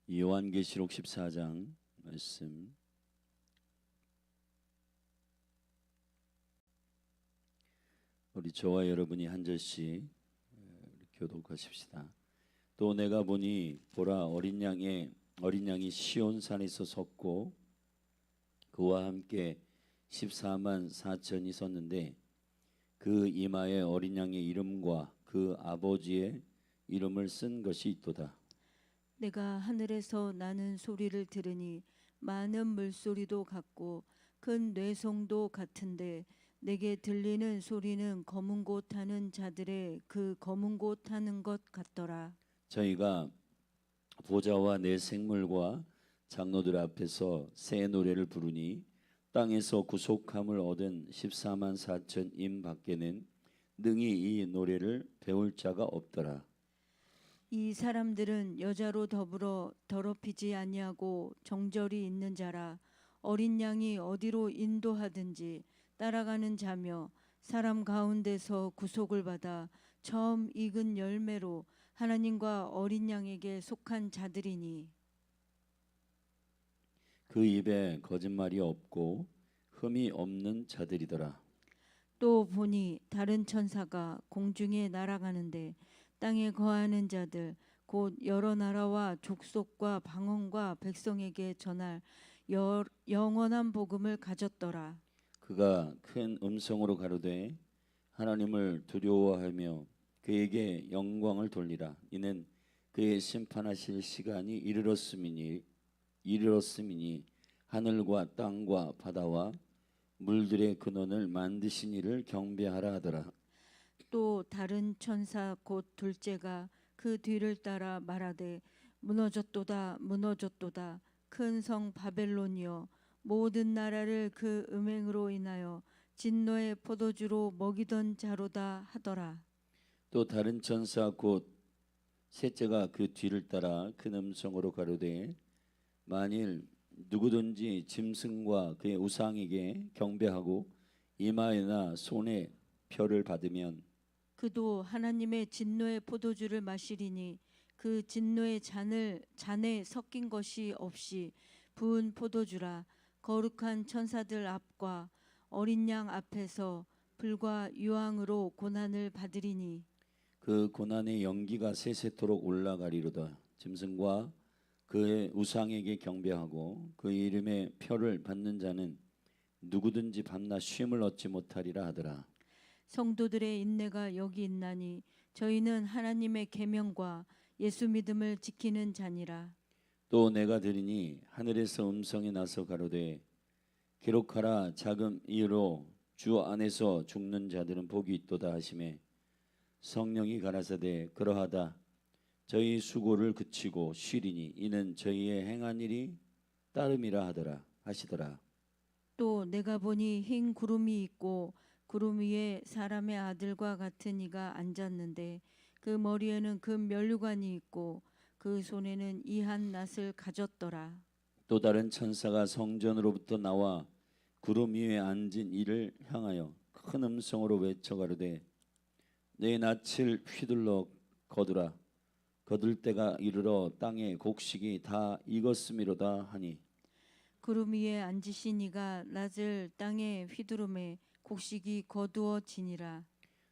요한계시록 14장 말씀. 우리 저와 여러분이 한 절씩 교독하십시다. 또 내가 보니 보라 어린 양이 시온 산에서 섰고 그와 함께 14만 4천이 섰는데 그 이마에 어린 양의 이름과 그 아버지의 이름을 쓴 것이 있도다. 내가 하늘에서 나는 소리를 들으니 많은 물소리도 같고 큰 뇌송도 같은데 내게 들리는 소리는 검은 곳 타는 자들의 그 검은 곳 타는 것 같더라. 저희가 보좌와 내 생물과 장로들 앞에서 새 노래를 부르니 땅에서 구속함을 얻은 14만 4천임 밖에는 능히 이 노래를 배울 자가 없더라. 이 사람들은 여자로 더불어 더럽히지 아니하고 정절이 있는 자라. 어린 양이 어디로 인도하든지 따라가는 자며 사람 가운데서 구속을 받아 처음 익은 열매로 하나님과 어린 양에게 속한 자들이니 그 입에 거짓말이 없고 흠이 없는 자들이더라. 또 보니 다른 천사가 공중에 날아가는데 땅에 거하는 자들 곧 여러 나라와 족속과 방언과 백성에게 전할 영원한 복음을 가졌더라. 그가 큰 음성으로 가로되 하나님을 두려워하며 그에게 영광을 돌리라. 이는 그의 심판하실 시간이 이르렀음이니 하늘과 땅과 바다와 물들의 근원을 만드신 이를 경배하라 하더라. 또 다른 천사 곧 둘째가 그 뒤를 따라 말하되 무너졌도다 무너졌도다 큰 성 바벨론이여 모든 나라를 그 음행으로 인하여 진노의 포도주로 먹이던 자로다 하더라. 또 다른 천사 곧 셋째가 그 뒤를 따라 큰 음성으로 가로되 만일 누구든지 짐승과 그의 우상에게 경배하고 이마에나 손에 표를 받으면 그도 하나님의 진노의 포도주를 마시리니 그 진노의 잔에 섞인 것이 없이 부은 포도주라. 거룩한 천사들 앞과 어린 양 앞에서 불과 유황으로 고난을 받으리니 그 고난의 연기가 세세토록 올라가리로다. 짐승과 그의 우상에게 경배하고 그 이름의 표를 받는 자는 누구든지 밤낮 쉼을 얻지 못하리라 하더라. 성도들의 인내가 여기 있나니 저희는 하나님의 계명과 예수 믿음을 지키는 자니라. 또 내가 들으니 하늘에서 음성이 나서 가로되 기록하라. 작은 이유로 주 안에서 죽는 자들은 복이 있도다 하시매 성령이 가라사대 그러하다. 저희 수고를 그치고 쉬리니 이는 저희의 행한 일이 따름이라 하시더라. 또 내가 보니 흰 구름이 있고 구름 위에 사람의 아들과 같은 이가 앉았는데 그 머리에는 금 면류관이 있고 그 손에는 이한 낫을 가졌더라. 또 다른 천사가 성전으로부터 나와 구름 위에 앉은 이를 향하여 큰 음성으로 외쳐 가로되 내 낯을 휘둘러 거두라. 거둘 때가 이르러 땅의 곡식이 다 익었음이로다 하니 구름 위에 앉으신 이가 낫을 땅에 휘두르매 곡식이 거두어지니라.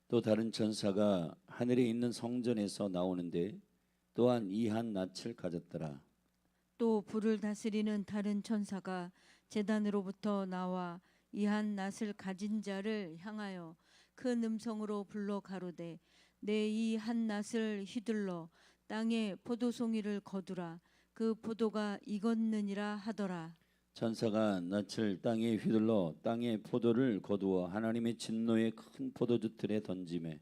또 다른 천사가 하늘에 있는 성전에서 나오는데 또한 이 한 낯을 가졌더라. 또 불을 다스리는 다른 천사가 제단으로부터 나와 이 한 낫을 가진 자를 향하여 큰 음성으로 불러 가로되 내 이 한 낫을 휘둘러 땅에 포도송이를 거두라. 그 포도가 익었느니라 하더라. 천사가 낯을 땅에 휘둘러 땅에 포도를 거두어 하나님의 진노의 큰 포도주 틀에 던지매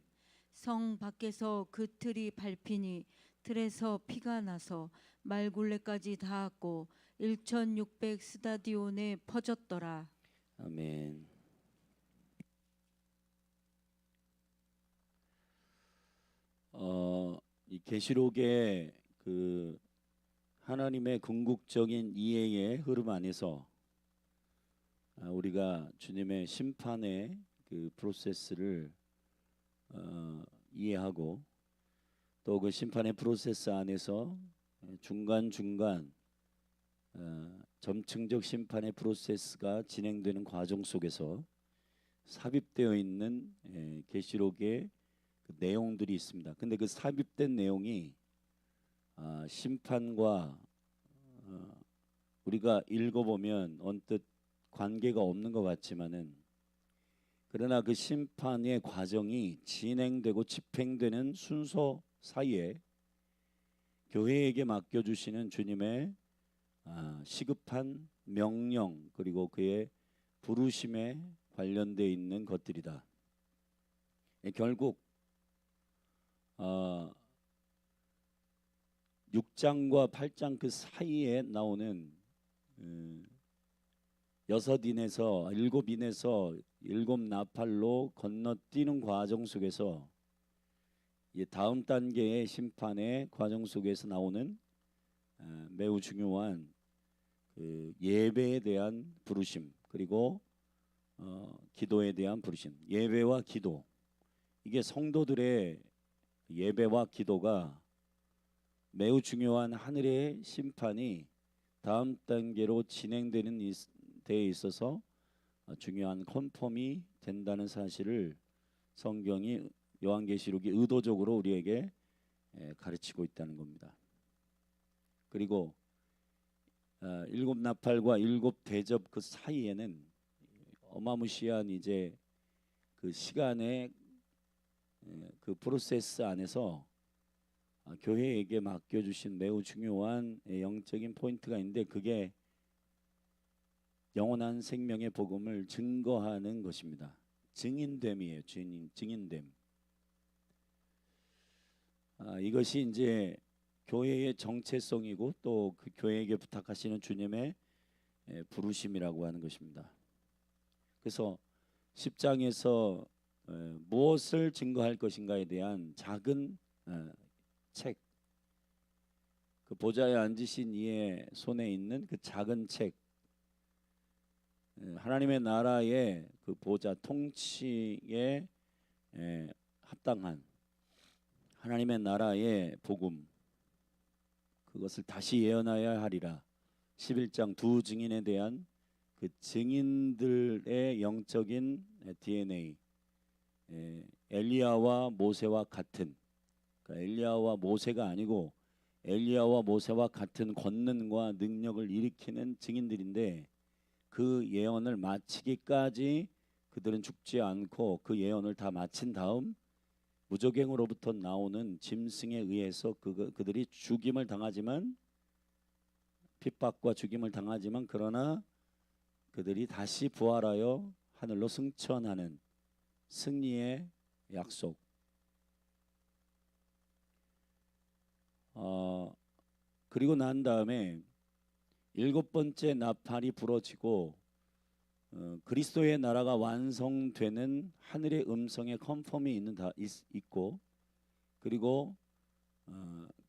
성 밖에서 그 틀이 밟히니 틀에서 피가 나서 말굴레까지 닿았고 1600 스타디온에 퍼졌더라. 아멘. 이 계시록의 그 하나님의 궁극적인 이해의 흐름 안에서 우리가 주님의 심판의 그 프로세스를 이해하고 또 그 심판의 프로세스 안에서 중간중간 점층적 심판의 프로세스가 진행되는 과정 속에서 삽입되어 있는 계시록의 그 내용들이 있습니다. 근데 그 삽입된 내용이 심판과 우리가 읽어보면 언뜻 관계가 없는 것 같지만은, 그러나 그 심판의 과정이 진행되고 집행되는 순서 사이에 교회에게 맡겨주시는 주님의 시급한 명령, 그리고 그의 부르심에 관련되어 있는 것들이다. 결국 6장과 8장 그 사이에 나오는 6인에서 7인에서 7나팔로 건너뛰는 과정 속에서 다음 단계의 심판의 과정 속에서 나오는 매우 중요한 그 예배에 대한 부르심, 그리고 기도에 대한 부르심. 예배와 기도, 이게 성도들의 예배와 기도가 매우 중요한 하늘의 심판이 다음 단계로 진행되는 데에 있어서 중요한 컨펌이 된다는 사실을 성경이, 요한계시록이 의도적으로 우리에게 가르치고 있다는 겁니다. 그리고 7나팔과 7대접 그 사이에는 어마무시한 이제 그 시간의 그 프로세스 안에서 교회에게 맡겨주신 매우 중요한 영적인 포인트가 있는데, 그게 영원한 생명의 복음을 증거하는 것입니다. 증인됨이에요. 증인됨. 이것이 이제 교회의 정체성이고 또 그 교회에게 부탁하시는 주님의 부르심이라고 하는 것입니다. 그래서 10장에서 무엇을 증거할 것인가에 대한 작은 책, 그 보좌에 앉으신 이의 손에 있는 그 작은 책, 하나님의 나라의 그 보좌 통치에 합당한 하나님의 나라의 복음, 그것을 다시 예언하여야 하리라. 11장 두 증인에 대한 그 증인들의 영적인 DNA, 엘리야와 모세와 같은, 그러니까 엘리야와 모세가 아니고 엘리야와 모세와 같은 권능과 능력을 일으키는 증인들인데, 그 예언을 마치기까지 그들은 죽지 않고 그 예언을 다 마친 다음 무저갱으로부터 나오는 짐승에 의해서 그들이 죽임을 당하지만, 핍박과 죽임을 당하지만, 그러나 그들이 다시 부활하여 하늘로 승천하는 승리의 약속. 그리고 난 다음에 7번째 나팔이 부러지고 그리스도의 나라가 완성되는 하늘의 음성의 컨펌이 있고, 그리고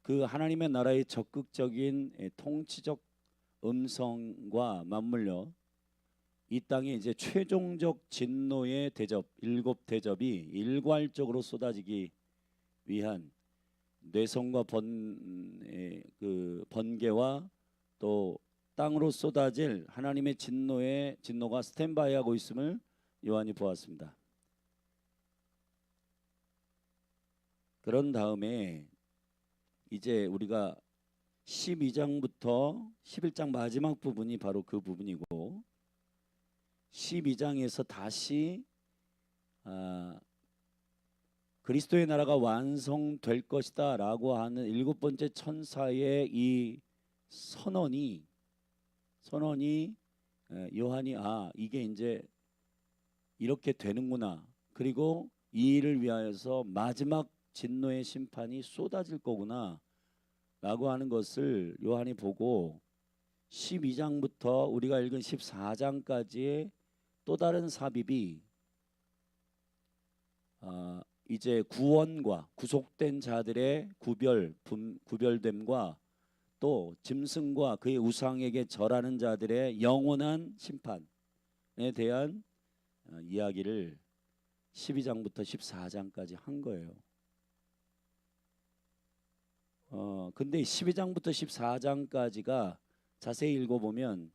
그 하나님의 나라의 적극적인 통치적 음성과 맞물려 이 땅에 이제 최종적 진노의 대접, 7대접이 일괄적으로 쏟아지기 위한 뇌성과 번개와 또 땅으로 쏟아질 하나님의 진노가 스탠바이하고 있음을 요한이 보았습니다. 그런 다음에 이제 우리가 12장부터 11장 마지막 부분이 바로 그 부분이고, 12장에서 다시 그리스도의 나라가 완성될 것이다 라고 하는 7번째 천사의 이 선언이 요한이 이게 이제 이렇게 되는구나, 그리고 이 일을 위하여서 마지막 진노의 심판이 쏟아질 거구나 라고 하는 것을 요한이 보고, 12장부터 우리가 읽은 14장까지의 또 다른 삽입이 이제 구원과 구속된 자들의 구별됨과 또 짐승과 그의 우상에게 절하는 자들의 영원한 심판에 대한 이야기를 12장부터 14장까지 한 거예요. 근데 12장부터 14장까지가 자세히 읽어보면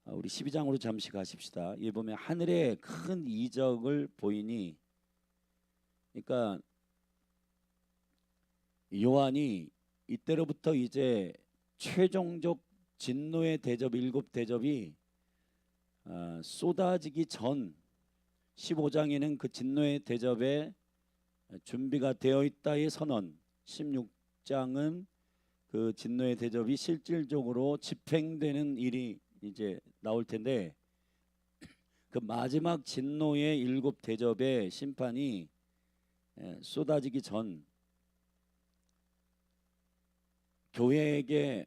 우리 12장으로 잠시 가십시다. 이 보면 하늘에 큰 이적을 보이니, 그러니까 요한이 이때로부터 이제 최종적 진노의 대접, 일곱 대접이 쏟아지기 전 15장에는 그 진노의 대접에 준비가 되어 있다의 선언, 16장은 그 진노의 대접이 실질적으로 집행되는 일이 이제 나올 텐데, 그 마지막 진노의 일곱 대접의 심판이 쏟아지기 전 교회에게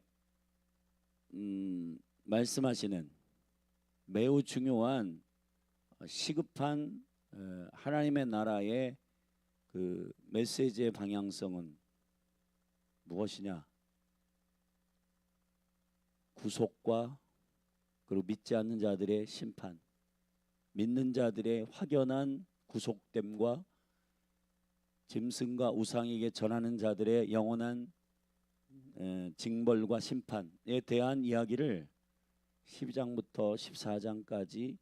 말씀하시는 매우 중요한 시급한 하나님의 나라의 그 메시지의 방향성은 무엇이냐? 구속과 그리고 믿지 않는 자들의 심판, 믿는 자들의 확연한 구속됨과 짐승과 우상에게 전하는 자들의 영원한 징벌과 심판에 대한 이야기를 12장부터 14장까지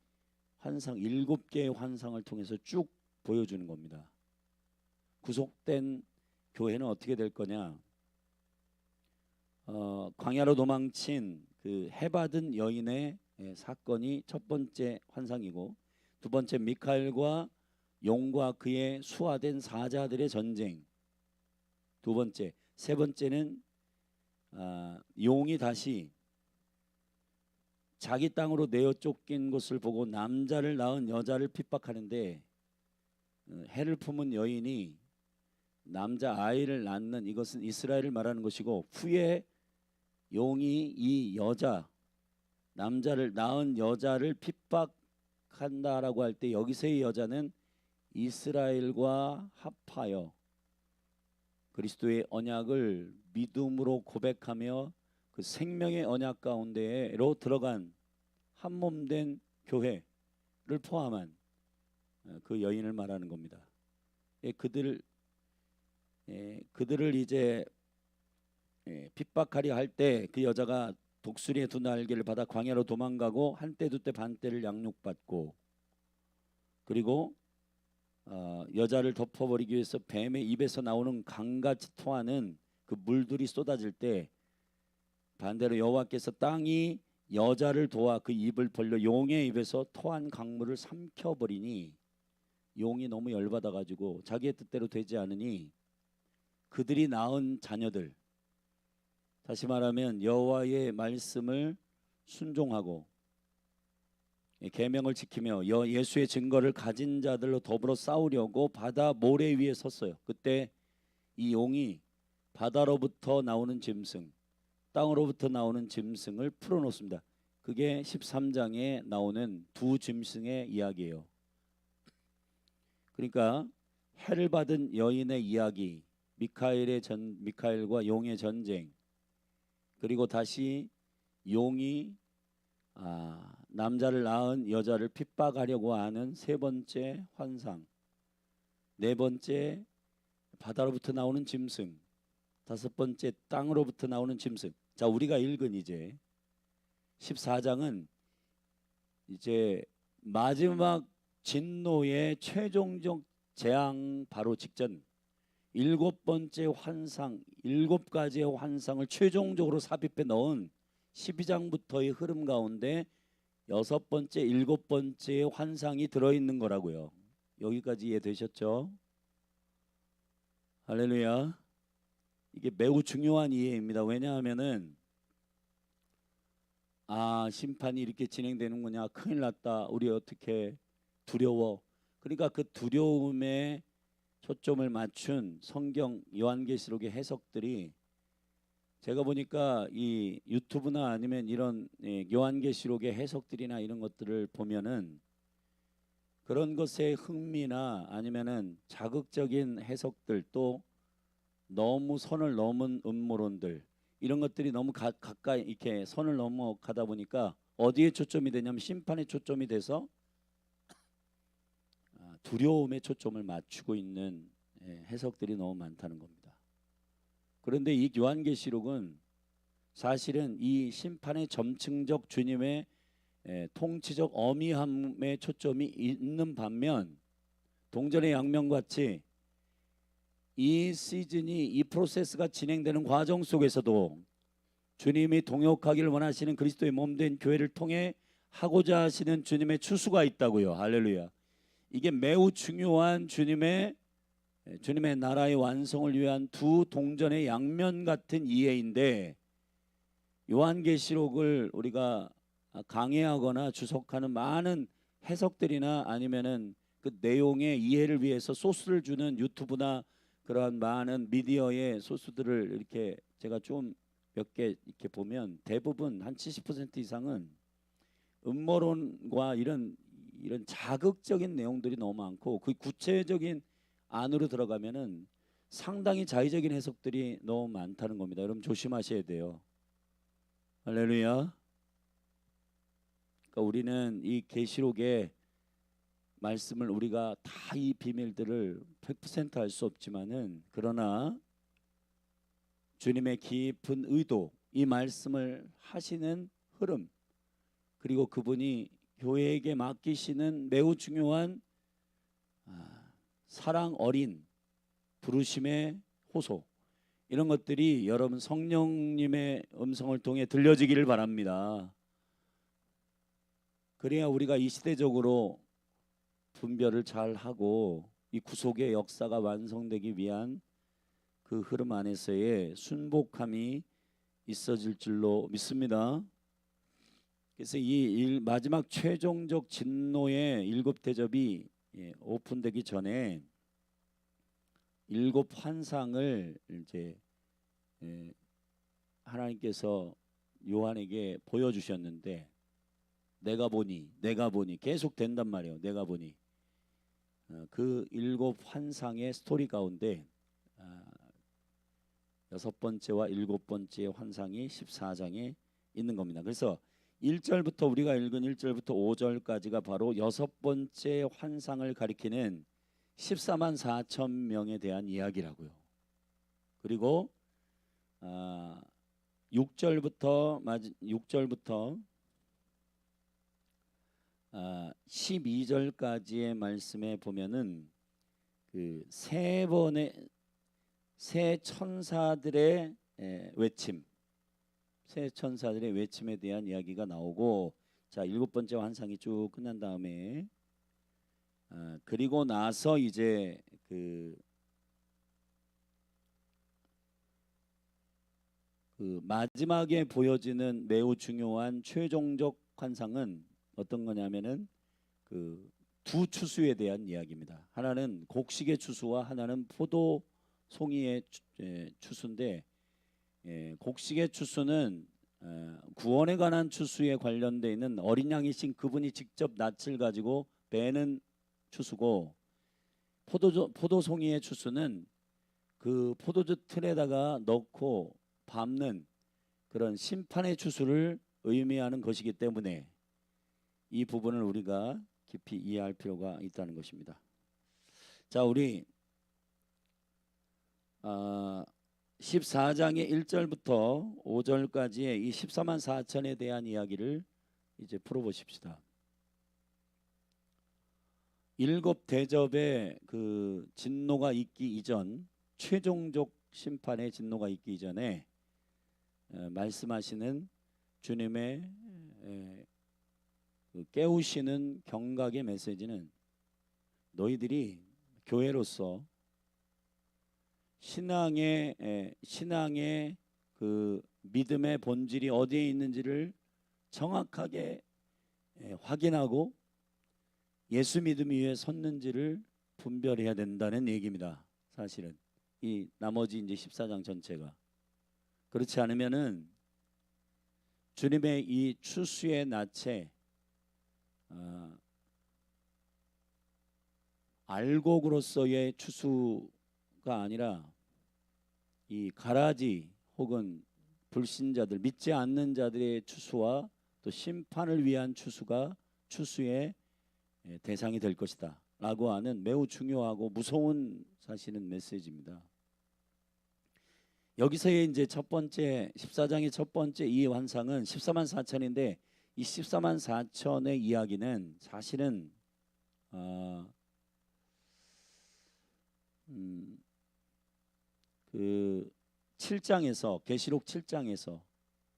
환상 7개의 환상을 통해서 쭉 보여주는 겁니다. 구속된 교회는 어떻게 될 거냐? 광야로 도망친 그 해받은 여인의 사건이 첫 번째 환상이고, 두 번째 미카엘과 용과 그의 수하된 사자들의 전쟁, 두 번째, 세 번째는 용이 다시 자기 땅으로 내어 쫓긴 것을 보고 남자를 낳은 여자를 핍박하는데, 해를 품은 여인이 남자 아이를 낳는, 이것은 이스라엘을 말하는 것이고, 후에 용이 이 여자, 남자를 낳은 여자를 핍박한다라고 할 때 여기서의 여자는 이스라엘과 합하여 그리스도의 언약을 믿음으로 고백하며 그 생명의 언약 가운데로 들어간 한몸된 교회를 포함한 그 여인을 말하는 겁니다. 그들을 이제 핍박하려 할 때 그 여자가 독수리의 두 날개를 받아 광야로 도망가고 한때 두때 반때를 양육받고, 그리고 여자를 덮어버리기 위해서 뱀의 입에서 나오는 강같이 토하는 그 물들이 쏟아질 때, 반대로 여호와께서 땅이 여자를 도와 그 입을 벌려 용의 입에서 토한 강물을 삼켜버리니, 용이 너무 열받아 가지고 자기의 뜻대로 되지 않으니 그들이 낳은 자녀들, 다시 말하면 여호와의 말씀을 순종하고 계명을 지키며 예수의 증거를 가진 자들로 더불어 싸우려고 바다 모래 위에 섰어요. 그때 이 용이 바다로부터 나오는 짐승, 땅으로부터 나오는 짐승을 풀어놓습니다. 그게 13장에 나오는 두 짐승의 이야기예요. 그러니까 해를 받은 여인의 이야기, 미카엘과 용의 전쟁, 그리고 다시 용이 남자를 낳은 여자를 핍박하려고 하는 세 번째 환상, 네 번째 바다로부터 나오는 짐승, 다섯 번째 땅으로부터 나오는 짐승. 자, 우리가 읽은 이제 14장은 이제 마지막 진노의 최종적 재앙 바로 직전 일곱 번째 환상, 일곱 가지의 환상을 최종적으로 삽입해 넣은 12장부터의 흐름 가운데 여섯 번째, 일곱 번째 환상이 들어있는 거라고요. 여기까지 이해되셨죠? 할렐루야. 이게 매우 중요한 이해입니다. 왜냐하면은 심판이 이렇게 진행되는구나, 큰일 났다, 우리 어떻게 두려워. 그러니까 그 두려움에 초점을 맞춘 성경 요한계시록의 해석들이, 제가 보니까 이 유튜브나 아니면 이런 요한계시록의 해석들이나 이런 것들을 보면은 그런 것에 흥미나 아니면은 자극적인 해석들, 또 너무 선을 넘은 음모론들, 이런 것들이 너무 가까이 이렇게 선을 넘어가다 보니까 어디에 초점이 되냐면 심판에 초점이 돼서 두려움에 초점을 맞추고 있는 해석들이 너무 많다는 겁니다. 그런데 이 요한계시록은 사실은 이 심판의 점층적 주님의 통치적 어미함에 초점이 있는 반면 동전의 양면같이 이 시즌이 이 프로세스가 진행되는 과정 속에서도 주님이 동역하기를 원하시는 그리스도의 몸된 교회를 통해 하고자 하시는 주님의 추수가 있다고요. 할렐루야. 이게 매우 중요한 주님의 나라의 완성을 위한 두 동전의 양면 같은 이해인데, 요한계시록을 우리가 강해하거나 주석하는 많은 해석들이나 아니면은 그 내용의 이해를 위해서 소스를 주는 유튜브나 그러한 많은 미디어의 소스들을 이렇게 제가 좀 몇 개 이렇게 보면 대부분 한 70% 이상은 음모론과 이런 자극적인 내용들이 너무 많고, 그 구체적인 안으로 들어가면은 상당히 자의적인 해석들이 너무 많다는 겁니다. 여러분 조심하셔야 돼요. 할렐루야. 그러니까 우리는 이 계시록의 말씀을 우리가 다 이 비밀들을 100% 알 수 없지만은, 그러나 주님의 깊은 의도, 이 말씀을 하시는 흐름, 그리고 그분이 교회에게 맡기시는 매우 중요한 사랑 어린 부르심의 호소, 이런 것들이 여러분 성령님의 음성을 통해 들려지기를 바랍니다. 그래야 우리가 이 시대적으로 분별을 잘 하고 이 구속의 역사가 완성되기 위한 그 흐름 안에서의 순복함이 있어질 줄로 믿습니다. 그래서 이 마지막 최종적 진노의 일곱 대접이 오픈되기 전에 일곱 환상을 이제 하나님께서 요한에게 보여주셨는데, 내가 보니 계속 된단 말이에요. 내가 보니 그 일곱 환상의 스토리 가운데 여섯 번째와 일곱 번째 환상이 14장에 있는 겁니다. 그래서 1절부터 우리가 읽은 1절부터 5절까지가 바로 여섯 번째 환상을 가리키는 14만 4천 명에 대한 이야기라고요. 그리고 6절부터 12절까지의 말씀에 보면은 그 세 천사들의 외침, 세 천사들의 외침에 대한 이야기가 나오고, 자, 일곱 번째 환상이 쭉 끝난 다음에 그리고 나서 이제 그 마지막에 보여지는 매우 중요한 최종적 환상은 어떤 거냐면은 그 두 추수에 대한 이야기입니다. 하나는 곡식의 추수와 하나는 포도송이의 추수인데, 곡식의 추수는 구원에 관한 추수에 관련되어 있는 어린 양이신 그분이 직접 낯을 가지고 베는 추수고, 포도송이의 추수는 그 포도주 틀에다가 넣고 밟는 그런 심판의 추수를 의미하는 것이기 때문에 이 부분을 우리가 깊이 이해할 필요가 있다는 것입니다. 자, 우리 14장의 1절부터 5절까지의 이 14만 4천에 대한 이야기를 이제 풀어보십시다. 일곱 대접의 그 진노가 있기 이전, 최종적 심판의 진노가 있기 이전에 말씀하시는 주님의 그 깨우시는 경각의 메시지는, 너희들이 교회로서 신앙의 그 믿음의 본질이 어디에 있는지를 정확하게 확인하고 예수 믿음 위에 섰는지를 분별해야 된다는 얘기입니다. 사실은 이 나머지 이제 14장 전체가 그렇지 않으면은 주님의 이 추수의 낯에 알곡으로서의 추수가 아니라 이 가라지 혹은 불신자들, 믿지 않는 자들의 추수와 또 심판을 위한 추수가 추수의 대상이 될 것이다 라고 하는 매우 중요하고 무서운 사실은 메시지입니다. 여기서의 이제 첫 번째 14장의 첫 번째 이 환상은 14만 4천인데 이 14만 4천의 이야기는 사실은 그 7장에서 계시록 7장에서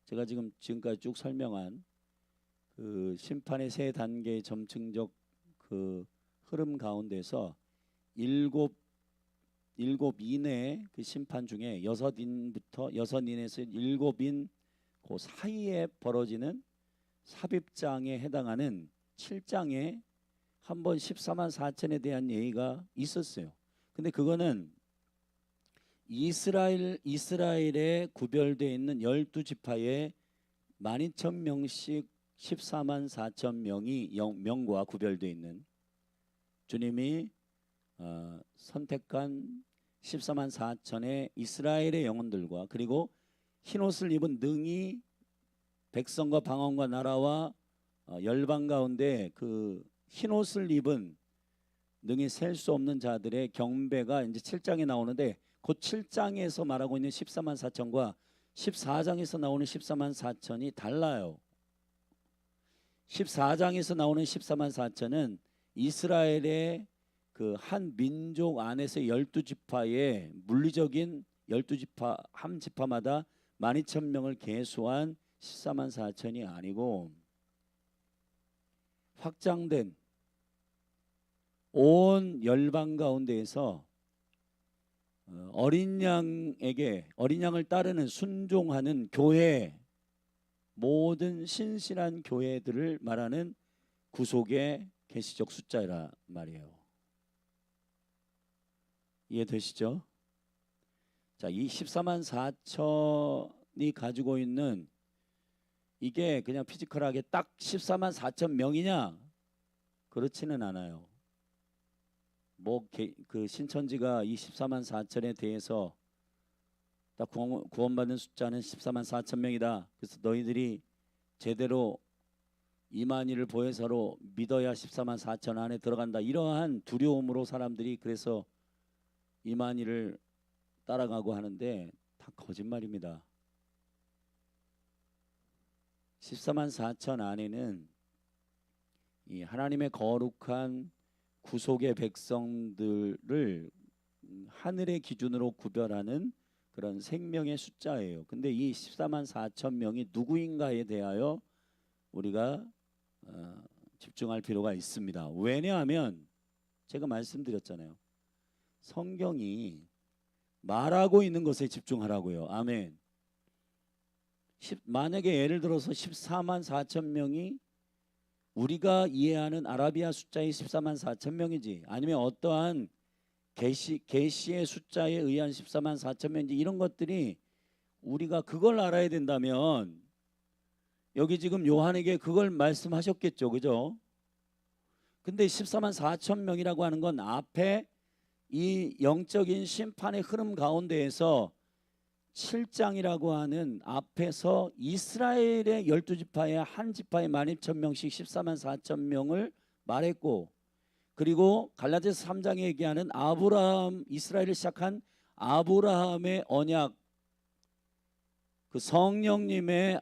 제가 지금까지 쭉 설명한 그 심판의 세 단계의 점층적 그 흐름 가운데서 일곱 인의 그 심판 중에 여섯 인에서 일곱 인 그 사이에 벌어지는 삽입장에 해당하는 7장에 한번 14만 4천에 대한 예의가 있었어요. 근데 그거는 이스라엘에 구별되어 있는 12지파의 12,000명씩 14만 4천 명과 구별되어 있는 주님이 선택한 14만 4천의 이스라엘의 영혼들과 그리고 흰옷을 입은 능히 백성과 방언과 나라와 열방 가운데 그 흰옷을 입은 능히 셀 수 없는 자들의 경배가 이제 7장에 나오는데 그 7장에서 말하고 있는 14만 4천과 14장에서 나오는 14만 4천이 달라요. 14장에서 나오는 14만 4천은 이스라엘의 그 한 민족 안에서 12지파의 물리적인 12지파 한 지파마다 12,000명을 계수한 14만 4천이 아니고 확장된 온 열방 가운데에서 어린 양을 따르는 순종하는 교회, 모든 신실한 교회들을 말하는 구속의 계시적 숫자라 말이에요. 이해되시죠? 자, 이 14만 4천이 가지고 있는 이게 그냥 피지컬하게 딱 14만 4천 명이냐? 그렇지는 않아요. 그 신천지가 이 14만 4천에 대해서 딱 구원받는 숫자는 14만 4천 명이다. 그래서 너희들이 제대로 이만희를 보혜사로 믿어야 14만 4천 안에 들어간다. 이러한 두려움으로 사람들이 그래서 이만희를 따라가고 하는데 다 거짓말입니다. 14만 4천 안에는 이 하나님의 거룩한 구속의 백성들을 하늘의 기준으로 구별하는 그런 생명의 숫자예요. 근데 이 14만 4천 명이 누구인가에 대하여 우리가 집중할 필요가 있습니다. 왜냐하면 제가 말씀드렸잖아요. 성경이 말하고 있는 것에 집중하라고요. 아멘. 만약에 예를 들어서 14만 4천 명이 우리가 이해하는 아라비아 숫자의 14만 4천 명이지 아니면 어떠한 계시의 숫자에 의한 14만 4천 명인지 이런 것들이 우리가 그걸 알아야 된다면 여기 지금 요한에게 그걸 말씀하셨겠죠. 그죠? 근데 14만 4천 명이라고 하는 건 앞에 이 영적인 심판의 흐름 가운데에서 7장이라고 하는 앞에서 이스라엘의 12지파의 한 지파의 12,000명씩 14만 4천 명을 말했고 그리고 갈라디아서 3장에 얘기하는 이스라엘을 시작한 아브라함의 언약 그 성령님의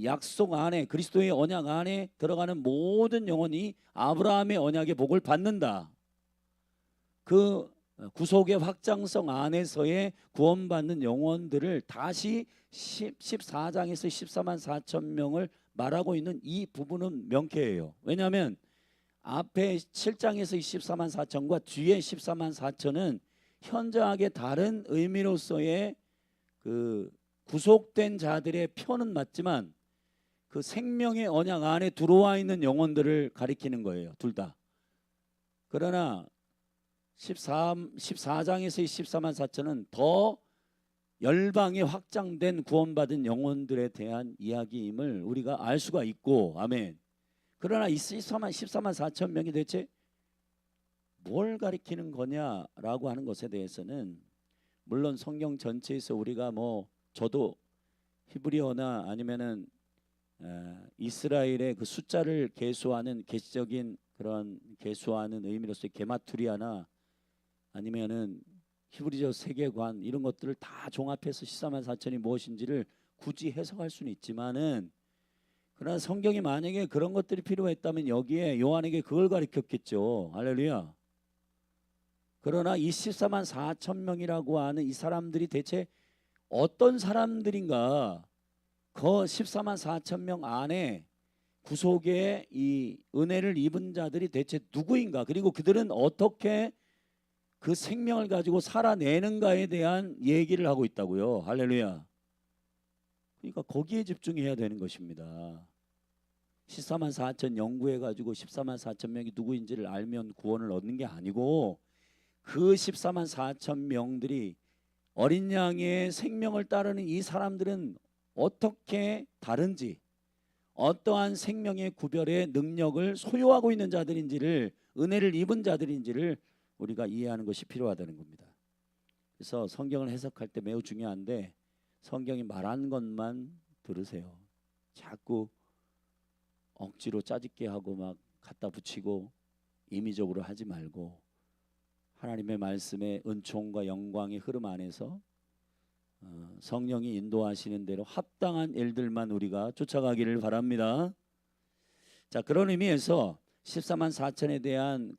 약속 안에 그리스도의 언약 안에 들어가는 모든 영혼이 아브라함의 언약의 복을 받는다. 그 구속의 확장성 안에서의 구원받는 영혼들을 다시 14장에서 14만 4천 명을 말하고 있는 이 부분은 명쾌해요. 왜냐하면 앞에 7장에서 14만 4천과 뒤에 14만 4천은 현저하게 다른 의미로서의 그 구속된 자들의 표는 맞지만 그 생명의 언약 안에 들어와 있는 영혼들을 가리키는 거예요. 둘 다. 그러나 14장에서의 14만 4천은 더 열방에 확장된 구원받은 영혼들에 대한 이야기임을 우리가 알 수가 있고 아멘. 그러나 이 14만 4천 명이 대체 뭘 가리키는 거냐라고 하는 것에 대해서는 물론 성경 전체에서 우리가 저도 히브리어나 아니면은 이스라엘의 그 숫자를 계수하는 계시적인 그런 계수하는 의미로서의 게마투리아나 아니면은 히브리적 세계관 이런 것들을 다 종합해서 14만 4천이 무엇인지를 굳이 해석할 수는 있지만은, 그러나 성경이 만약에 그런 것들이 필요했다면 여기에 요한에게 그걸 가르쳤겠죠. 할렐루야. 그러나 이 14만 4천 명이라고 하는 이 사람들이 대체 어떤 사람들인가, 그 14만 4천 명 안에 구속의 이 은혜를 입은 자들이 대체 누구인가, 그리고 그들은 어떻게 그 생명을 가지고 살아내는가에 대한 얘기를 하고 있다고요. 할렐루야. 그러니까 거기에 집중해야 되는 것입니다. 14만 4천 연구해 가지고 14만 4천 명이 누구인지를 알면 구원을 얻는 게 아니고, 그 14만 4천 명들이 어린 양의 생명을 따르는 이 사람들은 어떻게 다른지, 어떠한 생명의 구별의 능력을 소유하고 있는 자들인지를, 은혜를 입은 자들인지를 우리가 이해하는 것이 필요하다는 겁니다. 그래서 성경을 해석할 때 매우 중요한데, 성경이 말하는 것만 들으세요. 자꾸 억지로 짜집게 하고 막 갖다 붙이고 임의적으로 하지 말고, 하나님의 말씀의 은총과 영광의 흐름 안에서 성령이 인도하시는 대로 합당한 일들만 우리가 쫓아가기를 바랍니다. 자, 그런 의미에서 14만 4천에 대한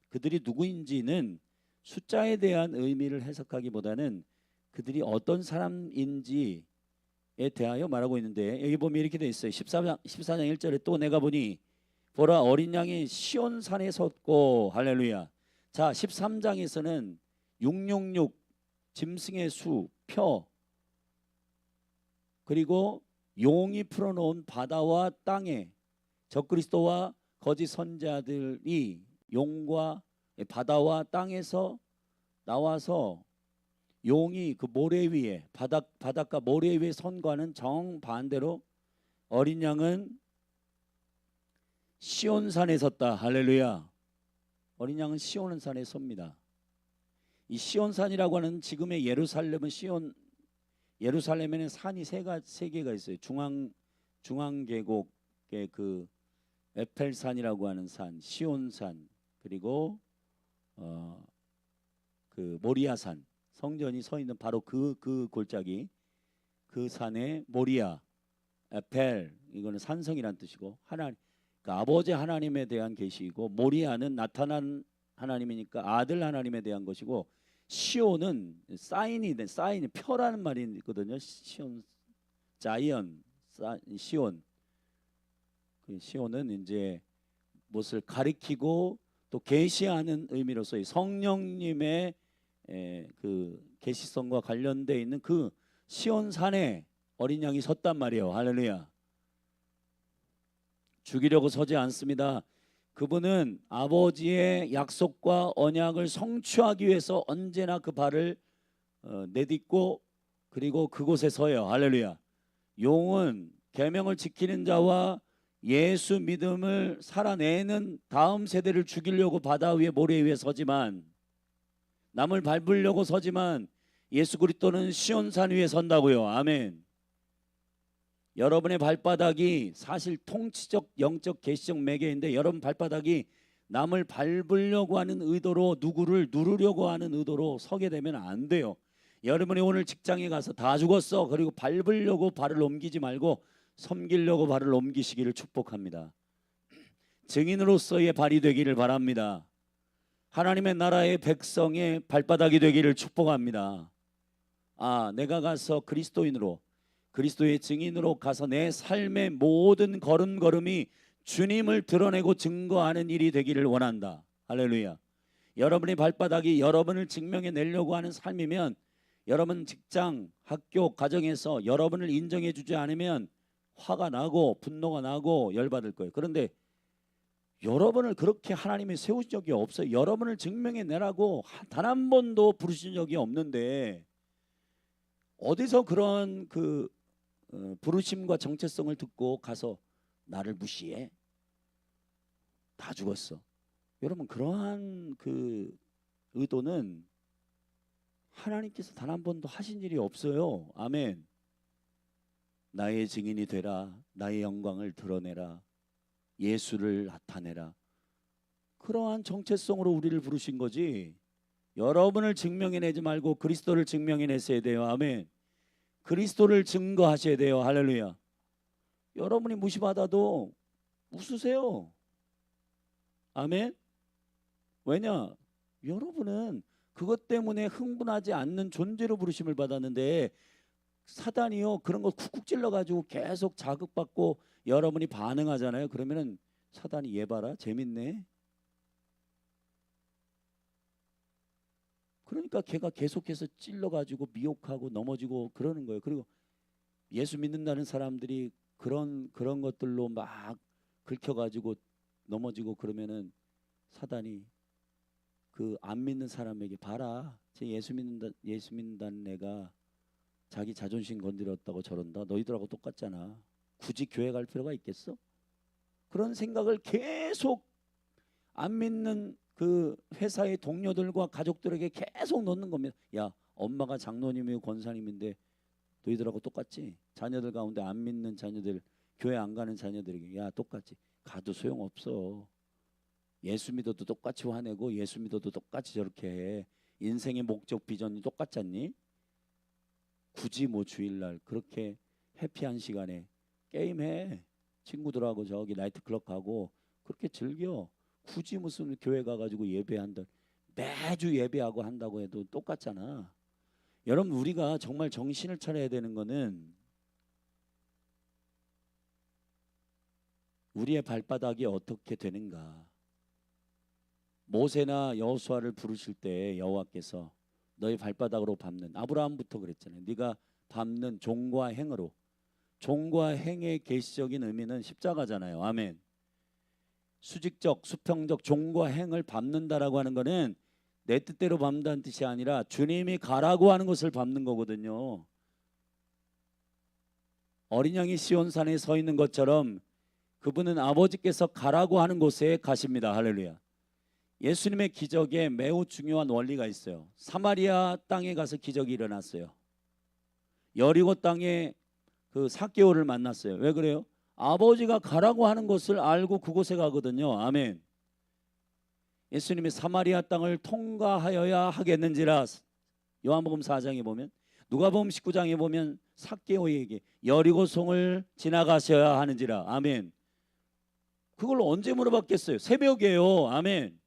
그들이 누구인지는 숫자에 대한 의미를 해석하기보다는 그들이 어떤 사람인지에 대하여 말하고 있는데, 여기 보면 이렇게 되어 있어요. 14장 1절에 또 내가 보니 보라 어린 양이 시온 산에 섰고, 할렐루야. 자, 13장에서는 666 짐승의 수, 표, 그리고 용이 풀어놓은 바다와 땅에 적그리스도와 거짓 선자들이 용과 바다와 땅에서 나와서 용이 그 모래 위에 바닷가 모래 위에 선과는 정반대로 어린 양은 시온산에 섰다. 할렐루야. 어린 양은 시온산에 섭니다. 이 시온산이라고 하는 지금의 예루살렘은 예루살렘에는 산이 세 개가 있어요. 중앙 계곡의 그 에펠산이라고 하는 산, 시온산, 그리고 그 모리아산, 성전이 서 있는 바로 그 골짜기, 그 산에 모리아, 에펠, 이거는 산성이란 뜻이고, 하나님, 그 아버지 하나님에 대한 계시이고, 모리아는 나타난 하나님이니까 아들 하나님에 대한 것이고, 시온은 사인이 표라는 말이 있거든요. 시온, 자이언, 시온. 그 시온은 이제 무엇을 가리키고 또 계시하는 의미로서 성령님의 그 계시성과 관련되어 있는 그 시온산에 어린 양이 섰단 말이에요. 할렐루야. 죽이려고 서지 않습니다. 그분은 아버지의 약속과 언약을 성취하기 위해서 언제나 그 발을 내딛고, 그리고 그곳에 서요. 할렐루야. 용은 계명을 지키는 자와 예수 믿음을 살아내는 다음 세대를 죽이려고 바다 위에 모래 위에 서지만, 남을 밟으려고 서지만, 예수 그리스도는 시온산 위에 선다고요. 아멘. 여러분의 발바닥이 사실 통치적 영적 계시적 매개인데, 여러분 발바닥이 남을 밟으려고 하는 의도로, 누구를 누르려고 하는 의도로 서게 되면 안 돼요. 여러분이 오늘 직장에 가서 다 죽었어, 그리고 밟으려고 발을 옮기지 말고 섬기려고 발을 옮기시기를 축복합니다. 증인으로서의 발이 되기를 바랍니다. 하나님의 나라의 백성의 발바닥이 되기를 축복합니다. 아, 내가 가서 그리스도의 증인으로 가서 내 삶의 모든 걸음걸음이 주님을 드러내고 증거하는 일이 되기를 원한다. 할렐루야. 여러분의 발바닥이 여러분을 증명해 내려고 하는 삶이면, 여러분 직장, 학교, 가정에서 여러분을 인정해 주지 않으면 화가 나고 분노가 나고 열받을 거예요. 그런데 여러분을 그렇게 하나님이 세우신 적이 없어요. 여러분을 증명해 내라고 단 한 번도 부르신 적이 없는데, 어디서 그런 부르심과 정체성을 듣고 가서 나를 무시해? 다 죽었어. 여러분, 그러한 그 의도는 하나님께서 단 한 번도 하신 일이 없어요. 아멘. 나의 증인이 되라, 나의 영광을 드러내라, 예수를 나타내라. 그러한 정체성으로 우리를 부르신 거지, 여러분을 증명해내지 말고 그리스도를 증명해내셔야 돼요. 아멘. 그리스도를 증거하셔야 돼요. 할렐루야. 여러분이 무시받아도 웃으세요. 아멘. 왜냐? 여러분은 그것 때문에 흥분하지 않는 존재로 부르심을 받았는데 사단이요 그런 거 쿡쿡 찔러가지고 계속 자극받고 여러분이 반응하잖아요. 그러면은 사단이 얘 봐라 재밌네. 그러니까 걔가 계속해서 찔러가지고 미혹하고 넘어지고 그러는 거예요. 그리고 예수 믿는다는 사람들이 그런 것들로 막 긁혀가지고 넘어지고 그러면은 사단이 그 안 믿는 사람에게 봐라. 제 예수 믿는다는 애가 자기 자존심 건드렸다고 저런다. 너희들하고 똑같잖아. 굳이 교회 갈 필요가 있겠어? 그런 생각을 계속 안 믿는 그 회사의 동료들과 가족들에게 계속 넣는 겁니다. 야, 엄마가 장로님이고 권사님인데 너희들하고 똑같지? 자녀들 가운데 안 믿는 자녀들, 교회 안 가는 자녀들에게 야, 똑같지? 가도 소용없어. 예수 믿어도 똑같이 화내고 예수 믿어도 똑같이 저렇게 해. 인생의 목적 비전이 똑같잖니? 굳이 뭐 주일날 그렇게 해피한 시간에 게임해. 친구들하고 저기 나이트클럽 가고 그렇게 즐겨. 굳이 무슨 교회 가가지고 예배한다. 매주 예배하고 한다고 해도 똑같잖아. 여러분 우리가 정말 정신을 차려야 되는 거는 우리의 발바닥이 어떻게 되는가. 모세나 여호수아를 부르실 때 여호와께서 너희 발바닥으로 밟는 아브라함부터 그랬잖아요. 네가 밟는 종과 행으로. 종과 행의 계시적인 의미는 십자가잖아요. 아멘. 수직적 수평적 종과 행을 밟는다라고 하는 거는 내 뜻대로 밟는다는 뜻이 아니라 주님이 가라고 하는 것을 밟는 거거든요. 어린 양이 시온산에 서 있는 것처럼 그분은 아버지께서 가라고 하는 곳에 가십니다. 할렐루야. 예수님의 기적에 매우 중요한 원리가 있어요. 사마리아 땅에 가서 기적이 일어났어요. 여리고 땅에 그 삭개오를 만났어요. 왜 그래요? 아버지가 가라고 하는 것을 알고 그곳에 가거든요. 아멘. 예수님이 사마리아 땅을 통과하여야 하겠는지라 요한복음 4장에 보면, 누가복음 19장에 보면 삭개오에게 여리고성을 지나가셔야 하는지라. 아멘. 그걸 언제 물어봤겠어요? 새벽에요. 아멘.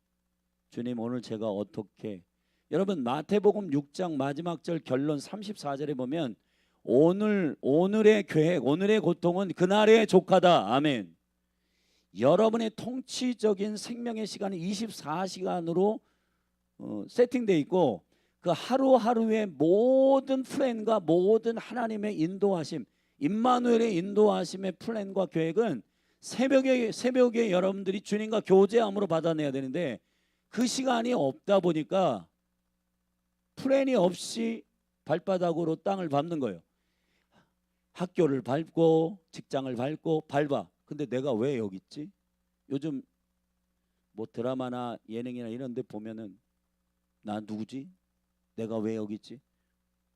주님 오늘 제가 어떻게, 여러분 마태복음 6장 마지막 절 결론 34절에 보면 오늘의 계획, 오늘의 고통은 그날의 족하다. 아멘. 여러분의 통치적인 생명의 시간이 24시간으로 세팅되어 있고 그 하루하루의 모든 플랜과 모든 하나님의 인도하심, 임마누엘의 인도하심의 플랜과 계획은 새벽에 여러분들이 주님과 교제함으로 받아내야 되는데 그 시간이 없다 보니까 플랜이 없이 발바닥으로 땅을 밟는 거예요. 학교를 밟고 직장을 밟고 밟아. 근데 내가 왜 여기 있지? 요즘 뭐 드라마나 예능이나 이런 데 보면은 나 누구지? 내가 왜 여기 있지?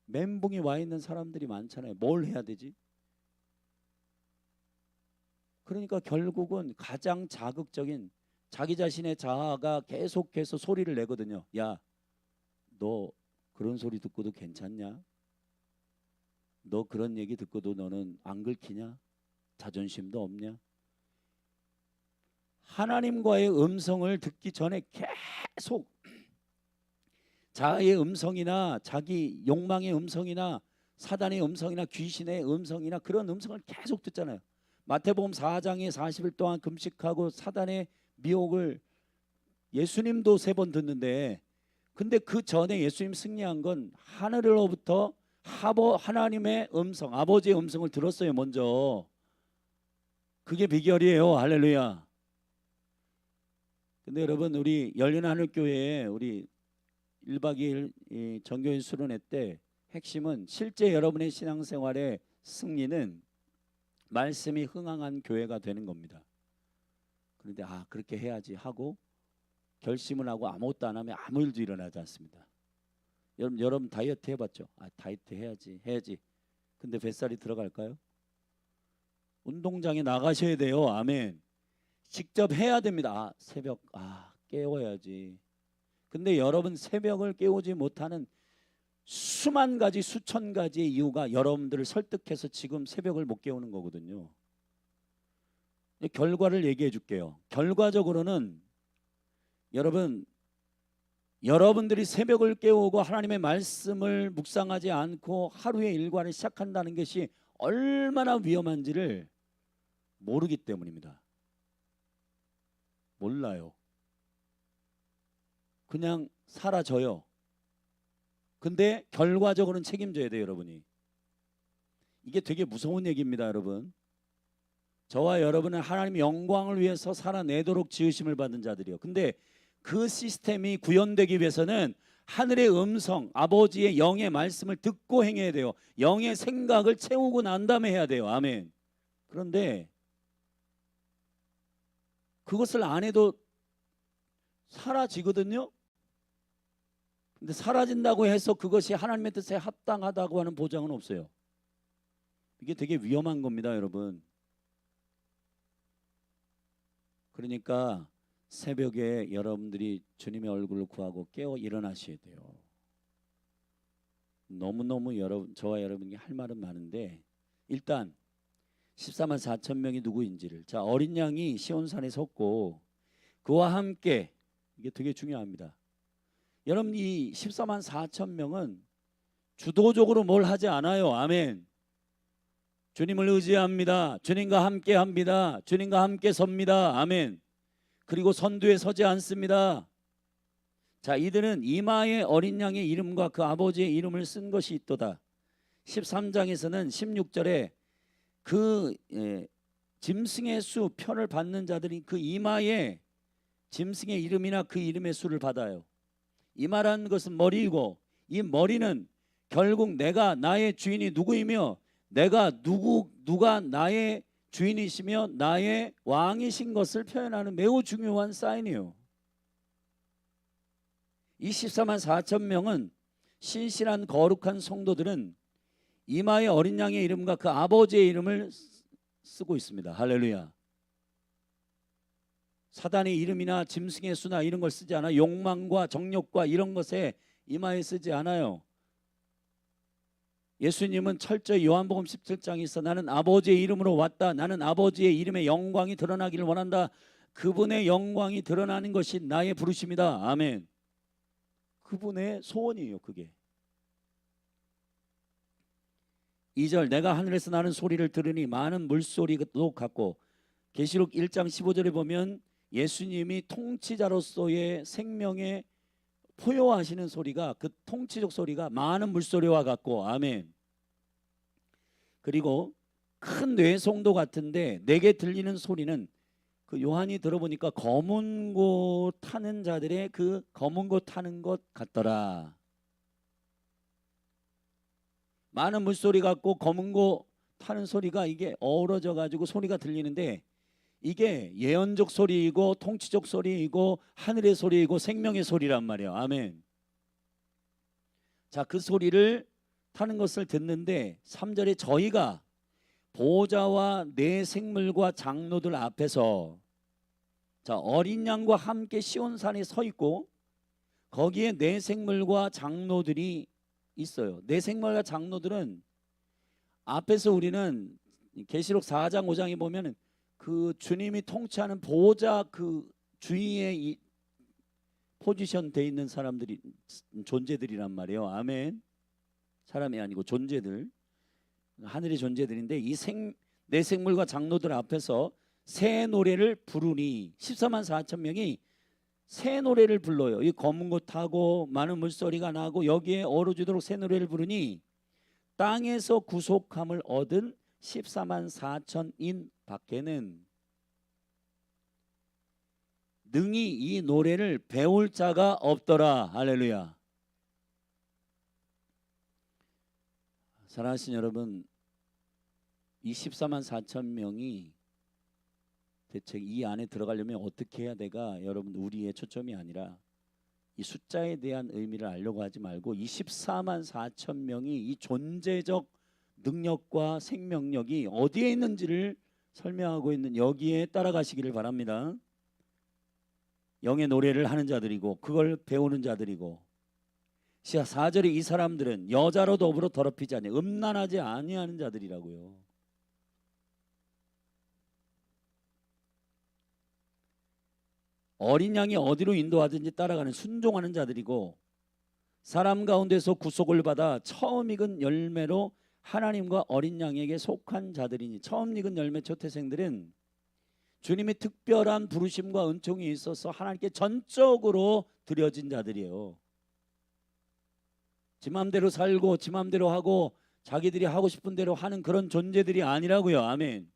멘붕이 와 있는 사람들이 많잖아요. 뭘 해야 되지? 그러니까 결국은 가장 자극적인 자기 자신의 자아가 계속해서 소리를 내거든요. 야, 너 그런 소리 듣고도 괜찮냐? 너 그런 얘기 듣고도 너는 안 긁히냐? 자존심도 없냐? 하나님과의 음성을 듣기 전에 계속 자아의 음성이나 자기 욕망의 음성이나 사단의 음성이나 귀신의 음성이나 그런 음성을 계속 듣잖아요. 마태복음 4장에 40일 동안 금식하고 사단의 미혹을 예수님도 3번 듣는데, 근데 그 전에 예수님 승리한 건 하늘로부터 하나님의 음성, 아버지의 음성을 들었어요. 먼저. 그게 비결이에요. 할렐루야. 근데 여러분 우리 열린 하늘교회에 우리 1박 2일 정교인 수련회 때 핵심은 실제 여러분의 신앙생활의 승리는 말씀이 흥황한 교회가 되는 겁니다. 그런데 그렇게 해야지 하고 결심을 하고 아무것도 안 하면 아무 일도 일어나지 않습니다. 여러분 다이어트 해봤죠? 다이어트 해야지. 근데 뱃살이 들어갈까요? 운동장에 나가셔야 돼요. 아멘. 직접 해야 됩니다. 새벽 깨워야지. 근데 여러분 새벽을 깨우지 못하는 수만 가지 수천 가지의 이유가 여러분들을 설득해서 지금 새벽을 못 깨우는 거거든요. 결과를 얘기해 줄게요. 결과적으로는 여러분들이 새벽을 깨우고 하나님의 말씀을 묵상하지 않고 하루의 일과를 시작한다는 것이 얼마나 위험한지를 모르기 때문입니다. 몰라요. 그냥 사라져요. 근데 결과적으로는 책임져야 돼요, 여러분이. 이게 되게 무서운 얘기입니다, 여러분. 저와 여러분은 하나님의 영광을 위해서 살아내도록 지으심을 받은 자들이요. 근데 그 시스템이 구현되기 위해서는 하늘의 음성, 아버지의 영의 말씀을 듣고 행해야 돼요. 영의 생각을 채우고 난 다음에 해야 돼요. 아멘. 그런데 그것을 안 해도 사라지거든요. 근데 사라진다고 해서 그것이 하나님의 뜻에 합당하다고 하는 보장은 없어요. 이게 되게 위험한 겁니다, 여러분. 그러니까 새벽에 여러분들이 주님의 얼굴을 구하고 깨어 일어나셔야 돼요. 너무너무 저와 여러분이 할 말은 많은데 일단 14만 4천 명이 누구인지를, 자, 어린 양이 시온산에 섰고 그와 함께, 이게 되게 중요합니다. 여러분, 이 14만 4천 명은 주도적으로 뭘 하지 않아요. 아멘. 주님을 의지합니다. 주님과 함께 합니다. 주님과 함께 섭니다. 아멘. 그리고 선두에 서지 않습니다. 자, 이들은 이마에 어린 양의 이름과 그 아버지의 이름을 쓴 것이 있도다. 13장에서는 16절에 그 짐승의 수 편을 받는 자들이 그 이마에 짐승의 이름이나 그 이름의 수를 받아요. 이마라는 것은 머리이고, 이 머리는 결국 내가 나의 주인이 누구이며 누가 나의 주인이시며 나의 왕이신 것을 표현하는 매우 중요한 사인이에요. 이 14만 4천 명은 신실한 거룩한 성도들은 이마에 어린 양의 이름과 그 아버지의 이름을 쓰고 있습니다. 할렐루야. 사단의 이름이나 짐승의 수나 이런 걸 쓰지 않아요. 욕망과 정욕과 이런 것에 이마에 쓰지 않아요. 예수님은 철저히 요한복음 17장에서 나는 아버지의 이름으로 왔다. 나는 아버지의 이름의 영광이 드러나기를 원한다. 그분의 영광이 드러나는 것이 나의 부르심이다. 아멘. 그분의 소원이에요, 그게. 2절, 내가 하늘에서 나는 소리를 들으니 많은 물소리도 같고, 계시록 1장 15절에 보면 예수님이 통치자로서의 생명에 포효하시는 소리가, 그 통치적 소리가 많은 물소리와 같고, 아멘. 그리고 큰 뇌송도 같은데 내게 들리는 소리는, 그 요한이 들어보니까 검은 고 타는 자들의 그 검은 고 타는 것 같더라. 많은 물소리 같고 검은 고 타는 소리가 이게 어우러져 가지고 소리가 들리는데, 이게 예언적 소리이고 통치적 소리이고 하늘의 소리이고 생명의 소리란 말이에요. 아멘. 자, 그 소리를 타는 것을 듣는데 3절에 저희가 보호자와 네 생물과 장로들 앞에서, 자, 어린 양과 함께 시온산에 서 있고 거기에 네 생물과 장로들이 있어요. 네 생물과 장로들은 앞에서 우리는 계시록 4장 5장에 보면 그 주님이 통치하는 보호자 그 주위에 이 포지션 돼 있는 사람들이, 존재들이란 말이에요. 아멘. 사람이 아니고 존재들, 하늘의 존재들인데 이 네 생물과 장로들 앞에서 새 노래를 부르니 14만 4천 명이 새 노래를 불러요. 이 검은 것 타고 많은 물소리가 나고 여기에 어루지도록 새 노래를 부르니 땅에서 구속함을 얻은 14만 4천인 밖에는 능히 이 노래를 배울 자가 없더라. 할렐루야. 사랑하신 여러분, 이 14만 4천 명이 대체 이 안에 들어가려면 어떻게 해야 돼가, 여러분, 우리의 초점이 아니라 이 숫자에 대한 의미를 알려고 하지 말고 이 14만 4천 명이 이 존재적 능력과 생명력이 어디에 있는지를 설명하고 있는, 여기에 따라가시기를 바랍니다. 영의 노래를 하는 자들이고 그걸 배우는 자들이고 4절에 이 사람들은 여자로 더불어 더럽히지 아니 음란하지 아니하는 자들이라고요. 어린 양이 어디로 인도하든지 따라가는 순종하는 자들이고 사람 가운데서 구속을 받아 처음 익은 열매로 하나님과 어린 양에게 속한 자들이니 처음 익은 열매 초태생들은 주님의 특별한 부르심과 은총이 있어서 하나님께 전적으로 드려진 자들이에요. 지 맘대로 살고 지 맘대로 하고 자기들이 하고 싶은 대로 하는 그런 존재들이 아니라고요. 아멘.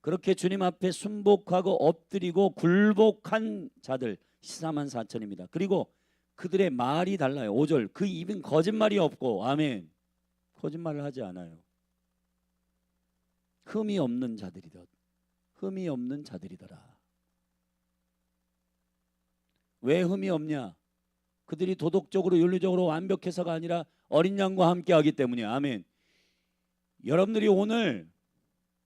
그렇게 주님 앞에 순복하고 엎드리고 굴복한 자들 14만 4천입니다. 그리고 그들의 말이 달라요. 5절 그 입은 거짓말이 없고 아멘. 거짓말을 하지 않아요. 흠이 없는 자들이더라. 흠이 없는 자들이더라. 왜 흠이 없냐? 그들이 도덕적으로 윤리적으로 완벽해서가 아니라 어린 양과 함께하기 때문이에요. 아멘. 여러분들이 오늘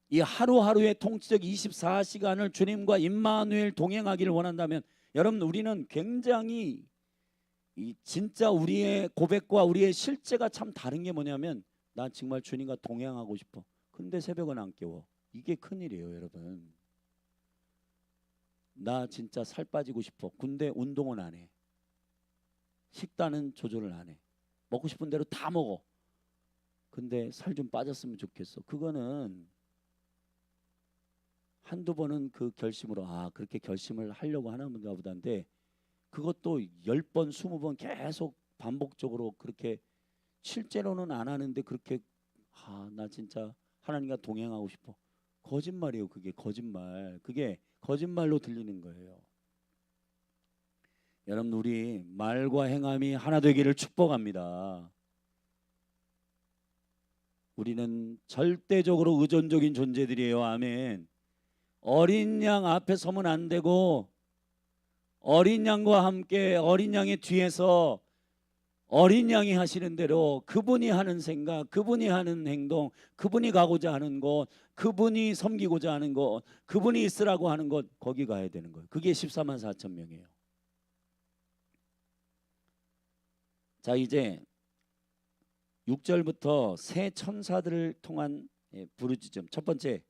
이 하루하루의 통치적 24시간을 주님과 임마누엘 동행하기를 원한다면 여러분 우리는 굉장히 이 진짜 우리의 고백과 우리의 실제가 참 다른 게 뭐냐면 나 정말 주님과 동행하고 싶어. 근데 새벽은 안 깨워. 이게 큰일이에요 여러분. 나 진짜 살 빠지고 싶어. 근데 운동은 안 해. 식단은 조절을 안 해. 먹고 싶은 대로 다 먹어. 근데 살 좀 빠졌으면 좋겠어. 그거는 한두 번은 그 결심으로 그렇게 결심을 하려고 하는가 보다인데 그것도 10번 20번 계속 반복적으로 그렇게 실제로는 안 하는데 그렇게 나 진짜 하나님과 동행하고 싶어. 거짓말이에요. 그게 거짓말. 그게 거짓말로 들리는 거예요. 여러분 우리 말과 행함이 하나 되기를 축복합니다. 우리는 절대적으로 의존적인 존재들이에요. 아멘. 어린 양 앞에 서면 안 되고 어린 양과 함께 어린 양의 뒤에서 어린 양이 하시는 대로 그분이 하는 생각, 그분이 하는 행동, 그분이 가고자 하는 곳, 그분이 섬기고자 하는 곳, 그분이 있으라고 하는 곳 거기 가야 되는 거예요. 그게 14만 4천 명이에요. 자 이제 6절부터 새 천사들을 통한 부르짖음. 첫 번째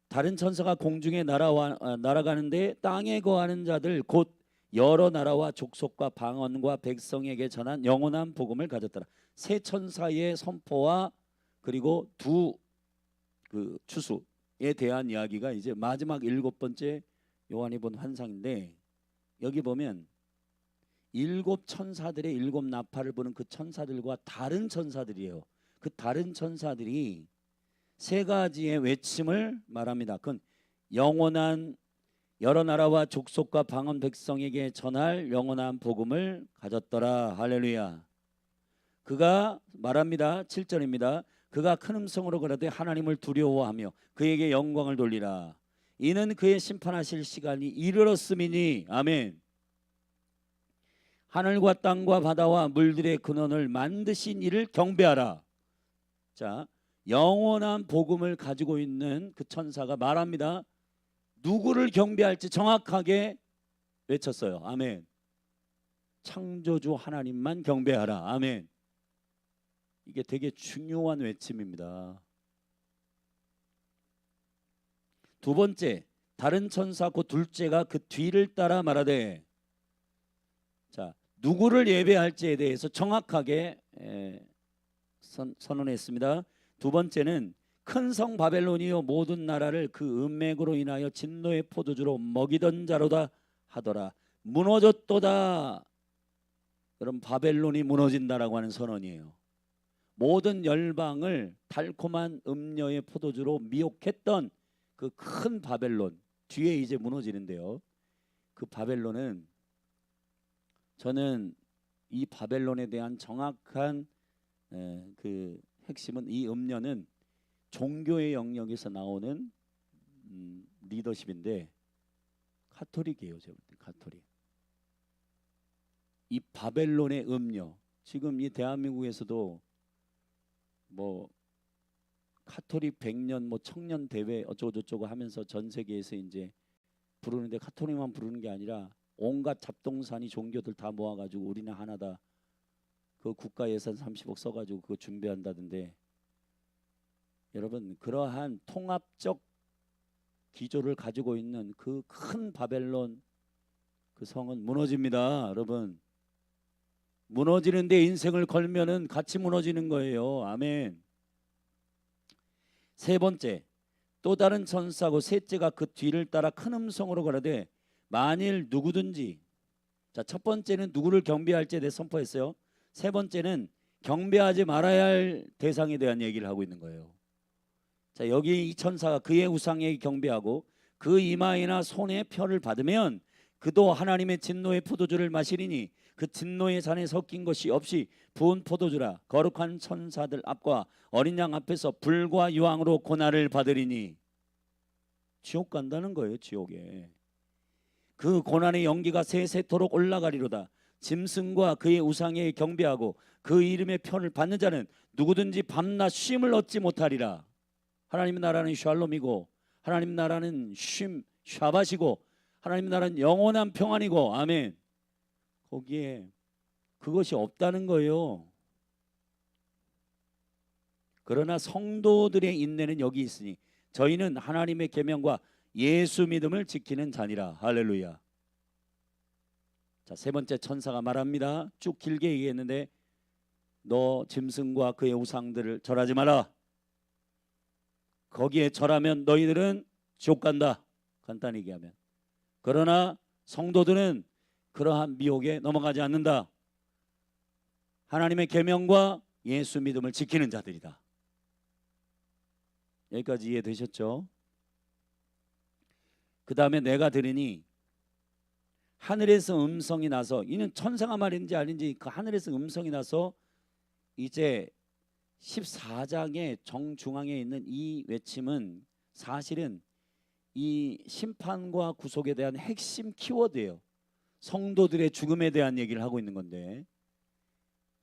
다른 천사가 공중에 날아가는데 땅에 거하는 자들 곧 여러 나라와 족속과 방언과 백성에게 전한 영원한 복음을 가졌더라. 새 천사의 선포와 그리고 두 그 추수에 대한 이야기가 이제 마지막 7번째 요한이 본 환상인데 여기 보면 7 천사들의 7 나팔을 부는 그 천사들과 다른 천사들이에요. 그 다른 천사들이 세 가지의 외침을 말합니다. 그건 영원한 여러 나라와 족속과 방언 백성에게 전할 영원한 복음을 가졌더라. 할렐루야. 그가 말합니다. 7절입니다. 그가 큰 음성으로 그러되 하나님을 두려워하며 그에게 영광을 돌리라. 이는 그의 심판하실 시간이 이르렀음이니. 아멘. 하늘과 땅과 바다와 물들의 근원을 만드신 이를 경배하라. 자, 영원한 복음을 가지고 있는 그 천사가 말합니다. 누구를 경배할지 정확하게 외쳤어요. 아멘. 창조주 하나님만 경배하라. 아멘. 이게 되게 중요한 외침입니다. 두 번째, 다른 천사 그 둘째가 그 뒤를 따라 말하되, 자, 누구를 예배할지에 대해서 정확하게 선언했습니다. 두 번째는 큰 성 바벨론이요 모든 나라를 그 은맥으로 인하여 진노의 포도주로 먹이던 자로다 하더라. 무너졌도다. 여러분 바벨론이 무너진다라고 하는 선언이에요. 모든 열방을 달콤한 음료의 포도주로 미혹했던 그 큰 바벨론 뒤에 이제 무너지는데요. 그 바벨론은 저는 이 바벨론에 대한 정확한 그 핵심은 이 음료는 종교의 영역에서 나오는 리더십인데 카톨릭이에요. 제가 볼 때 카톨릭. 이 바벨론의 음료 지금 이 대한민국에서도 뭐 카톨릭 100년 뭐 청년 대회 어쩌고저쩌고 하면서 전 세계에서 이제 부르는데 가톨릭만 부르는 게 아니라 온갖 잡동사니 종교들 다 모아가지고 우리는 하나다. 그 국가 예산 30억 써가지고 그거 준비한다던데, 여러분 그러한 통합적 기조를 가지고 있는 그 큰 바벨론 그 성은 무너집니다. 여러분 무너지는데 인생을 걸면은 같이 무너지는 거예요. 아멘. 세 번째, 또 다른 천사고 셋째가 그 뒤를 따라 큰 음성으로 가라되 만일 누구든지, 자, 첫 번째는 누구를 경배할지에 대해 선포했어요. 세 번째는 경배하지 말아야 할 대상에 대한 얘기를 하고 있는 거예요. 자, 여기 이 천사가 그의 우상에게 경배하고 그 이마에나 손에 표를 받으면 그도 하나님의 진노의 포도주를 마시리니 그 진노의 잔에 섞인 것이 없이 부은 포도주라. 거룩한 천사들 앞과 어린 양 앞에서 불과 유황으로 고난을 받으리니. 지옥 간다는 거예요. 지옥에 그 고난의 연기가 세세토록 올라가리로다. 짐승과 그의 우상에 경배하고 그 이름의 표를 받는 자는 누구든지 밤낮 쉼을 얻지 못하리라. 하나님 나라는 샬롬이고 하나님 나라는 쉼 샤바시고 하나님 나라는 영원한 평안이고, 아멘. 거기에 그것이 없다는 거예요. 그러나 성도들의 인내는 여기 있으니 저희는 하나님의 계명과 예수 믿음을 지키는 자니라. 할렐루야. 자, 세 번째 천사가 말합니다. 쭉 길게 얘기했는데 너 짐승과 그의 우상들을 절하지 마라. 거기에 절하면 너희들은 지옥 간다. 간단히 얘기하면. 그러나 성도들은 그러한 미혹에 넘어가지 않는다. 하나님의 계명과 예수 믿음을 지키는 자들이다. 여기까지 이해되셨죠? 그 다음에 내가 들으니 하늘에서 음성이 나서, 이는 천사가 말인지 아닌지 그 하늘에서 음성이 나서 이제 14장의 정중앙에 있는 이 외침은 사실은 이 심판과 구속에 대한 핵심 키워드예요. 성도들의 죽음에 대한 얘기를 하고 있는 건데,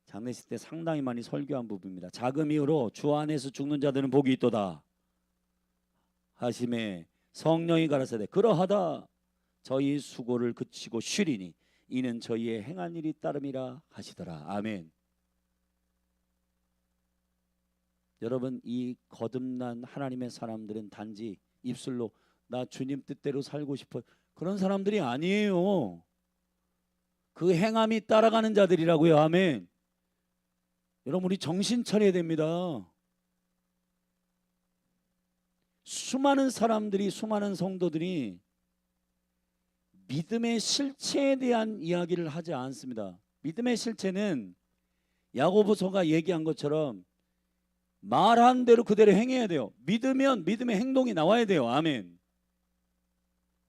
장례식 때 상당히 많이 설교한 부분입니다. 자금이후로 주 안에서 죽는 자들은 복이 있도다 하심에 성령이 가라사대 그러하다 저희 수고를 그치고 쉬리니 이는 저희의 행한 일이 따름이라 하시더라. 아멘. 여러분 이 거듭난 하나님의 사람들은 단지 입술로 나 주님 뜻대로 살고 싶어 그런 사람들이 아니에요. 그 행함이 따라가는 자들이라고요. 아멘. 여러분 우리 정신 차려야 됩니다. 수많은 사람들이, 수많은 성도들이 믿음의 실체에 대한 이야기를 하지 않습니다. 믿음의 실체는 야고보서가 얘기한 것처럼 말한 대로 그대로 행해야 돼요. 믿으면 믿음의 행동이 나와야 돼요. 아멘.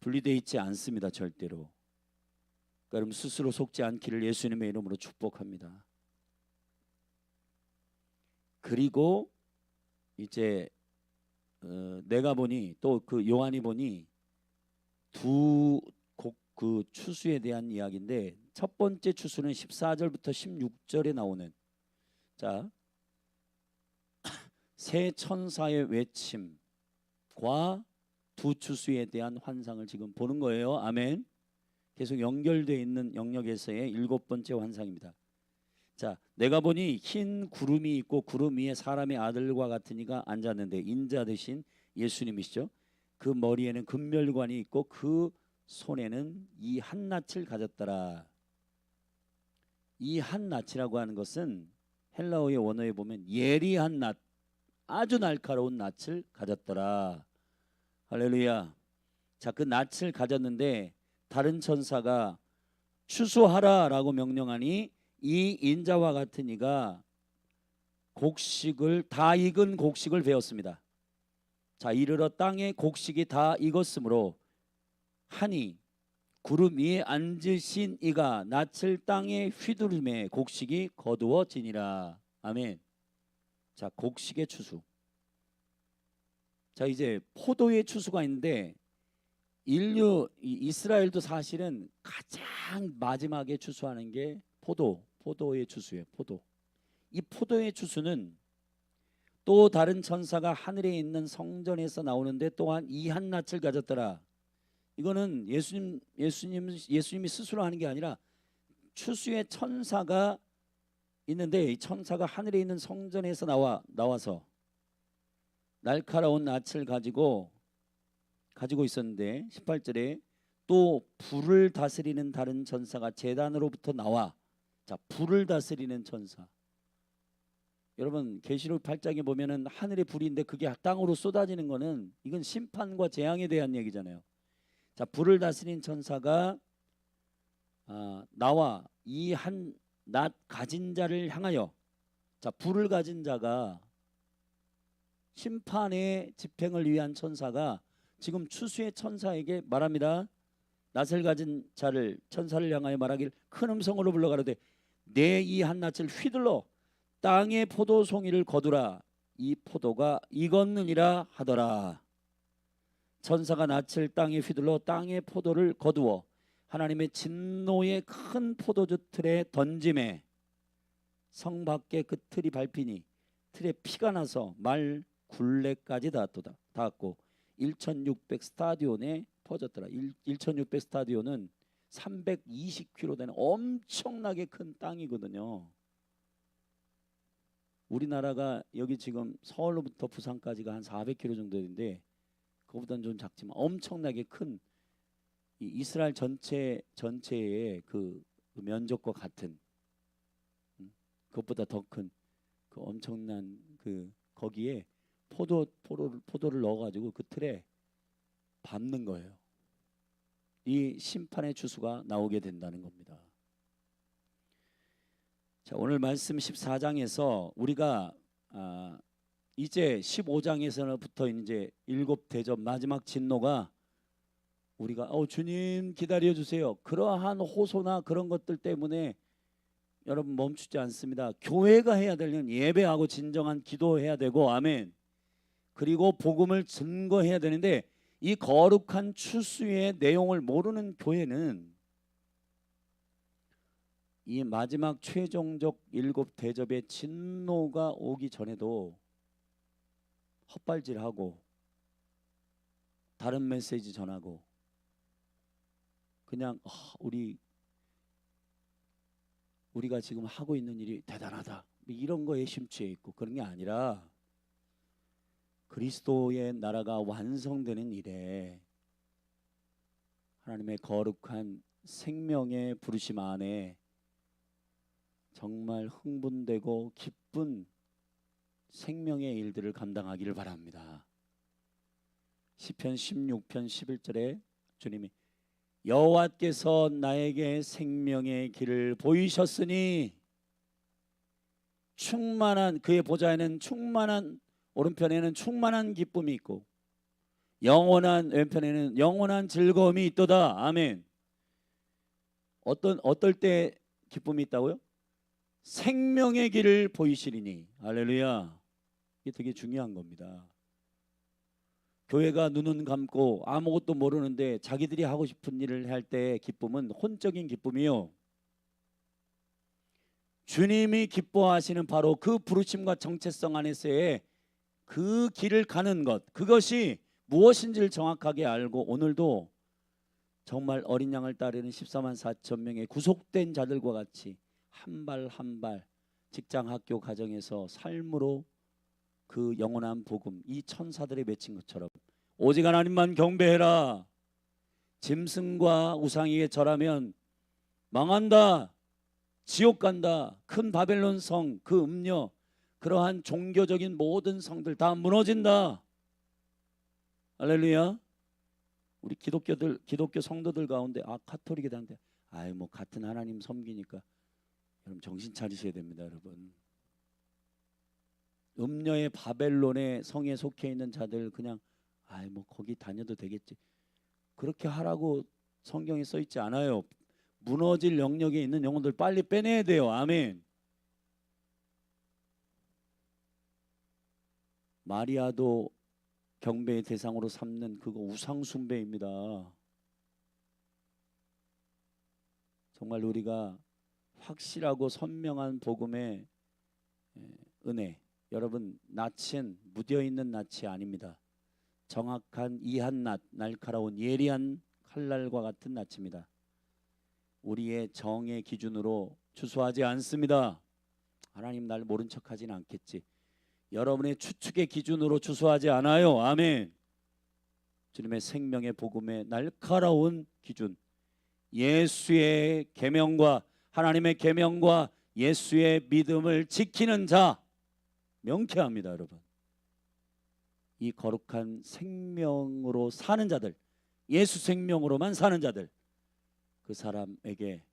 분리되어 있지 않습니다. 절대로. 그러니까 여러분 스스로 속지 않기를 예수님의 이름으로 축복합니다. 그리고 이제 내가 보니 또 그 요한이 보니 두 그 추수에 대한 이야기인데 첫 번째 추수는 14절부터 16절에 나오는 자 새 천사의 외침과 두 추수에 대한 환상을 지금 보는 거예요. 아멘. 계속 연결되어 있는 영역에서의 일곱 번째 환상입니다. 자, 내가 보니 흰 구름이 있고 구름 위에 사람의 아들과 같은 이가 앉았는데 인자 되신 예수님이시죠. 그 머리에는 금멸관이 있고 그 손에는 이 한낯을 가졌더라. 이 한낯이라고 하는 것은 헬라어의 원어에 보면 예리한 낯, 아주 날카로운 낯을 가졌더라. 할렐루야. 자, 그 낯을 가졌는데 다른 천사가 추수하라라고 명령하니 이 인자와 같은 이가 곡식을 다 익은 곡식을 베었습니다. 자, 이르러 땅에 곡식이 다 익었으므로 하니 구름 위에 앉으신 이가 낯을 땅에 휘두르매 곡식이 거두어지니라. 아멘. 자, 곡식의 추수. 자, 이제 포도의 추수가 있는데 이스라엘도 사실은 가장 마지막에 추수하는 게 포도의 추수예요. 포도. 이 포도의 추수는 또 다른 천사가 하늘에 있는 성전에서 나오는데 또한 이 한낯을 가졌더라. 이거는 예수님이 스스로 하는 게 아니라 추수의 천사가 있는데, 이 천사가 하늘에 있는 성전에서 나와서 날카로운 낯을 가지고 있었는데, 18절에 또 불을 다스리는 다른 천사가 제단으로부터 나와. 자, 불을 다스리는 천사. 여러분 계시록 8장에 보면은 하늘의 불인데 그게 땅으로 쏟아지는 거는 이건 심판과 재앙에 대한 얘기잖아요. 자, 불을 다스리는 천사가 나와 이 한 낫 가진 자를 향하여. 자, 불을 가진 자가 심판의 집행을 위한 천사가 지금 추수의 천사에게 말합니다. 낫을 가진 천사를 향하여 말하길 큰 음성으로 불러 가로되 내 이 한 낫을 휘둘러 땅의 포도송이를 거두라. 이 포도가 익었느니라 하더라. 천사가 낫을 땅에 휘둘러 땅의 포도를 거두어 하나님의 진노의 큰 포도주 틀에 던짐에 성 밖에 그 틀이 밟히니 틀에 피가 나서 말 굴레까지 닿았고 1600 스타디온에 퍼졌더라. 1600 스타디온은 320km 되는 엄청나게 큰 땅이거든요. 우리나라가 여기 지금 서울로부터 부산까지가 한 400km 정도 되는데 그거보다는 좀 작지만 엄청나게 큰 이스라엘 전체의 그 면적과 같은, 그것보다 더 큰 그 엄청난 그 거기에 포도를 넣어가지고 그 틀에 밟는 거예요. 이 심판의 주수가 나오게 된다는 겁니다. 자, 오늘 말씀 14장에서 우리가 이제 15장에서부터 이제 일곱 대접 마지막 진노가 우리가 주님 기다려 주세요. 그러한 호소나 그런 것들 때문에 여러분 멈추지 않습니다. 교회가 해야 될 일은 예배하고 진정한 기도해야 되고, 아멘. 그리고 복음을 증거해야 되는데 이 거룩한 추수의 내용을 모르는 교회는 이 마지막 최종적 일곱 대접의 진노가 오기 전에도 헛발질하고 다른 메시지 전하고 그냥 우리가 지금 하고 있는 일이 대단하다 이런 거에 심취해 있고 그런 게 아니라 그리스도의 나라가 완성되는 일에 하나님의 거룩한 생명의 부르심 안에 정말 흥분되고 기쁜 생명의 일들을 감당하기를 바랍니다. 시편 16편 11절에 주님이 여호와께서 나에게 생명의 길을 보이셨으니 충만한 그의 보좌에는 충만한, 오른편에는 충만한 기쁨이 있고 영원한 왼편에는 영원한 즐거움이 있도다. 아멘. 어떨 때 기쁨이 있다고요? 생명의 길을 보이시리니. 할렐루야. 이게 되게 중요한 겁니다. 교회가 눈은 감고 아무것도 모르는데 자기들이 하고 싶은 일을 할 때 기쁨은 혼적인 기쁨이요. 주님이 기뻐하시는 바로 그 부르심과 정체성 안에서의 그 길을 가는 것, 그것이 무엇인지를 정확하게 알고 오늘도 정말 어린 양을 따르는 14만 4천 명의 구속된 자들과 같이 한 발 한 발 직장, 학교, 가정에서 삶으로 그 영원한 복음, 이 천사들이 맺힌 것처럼 오직 하나님만 경배해라. 짐승과 우상에게 절하면 망한다. 지옥 간다. 큰 바벨론 성, 그 음녀, 그러한 종교적인 모든 성들 다 무너진다. 할렐루야. 우리 기독교 성도들 가운데 카톨릭이다는데 뭐 같은 하나님 섬기니까 여러분 정신 차리셔야 됩니다. 여러분 음녀의 바벨론의 성에 속해 있는 자들 그냥 뭐 거기 다녀도 되겠지 그렇게 하라고 성경에 써 있지 않아요. 무너질 영역에 있는 영혼들 빨리 빼내야 돼요. 아멘. 마리아도 경배의 대상으로 삼는 그거 우상 숭배입니다. 정말 우리가 확실하고 선명한 복음의 은혜, 여러분 낯은 묻어있는 낯이 아닙니다. 정확한 이한 낯, 날카로운 예리한 칼날과 같은 낯입니다. 우리의 정의 기준으로 추수하지 않습니다. 하나님 날 모른 척하진 않겠지. 여러분의 추측의 기준으로 추수하지 않아요. 아멘. 주님의 생명의 복음의 날카로운 기준, 예수의 계명과 하나님의 계명과 예수의 믿음을 지키는 자, 명쾌합니다. 여러분, 이 거룩한 생명으로 사는 자들, 예수 생명으로만 사는 자들, 그 사람에게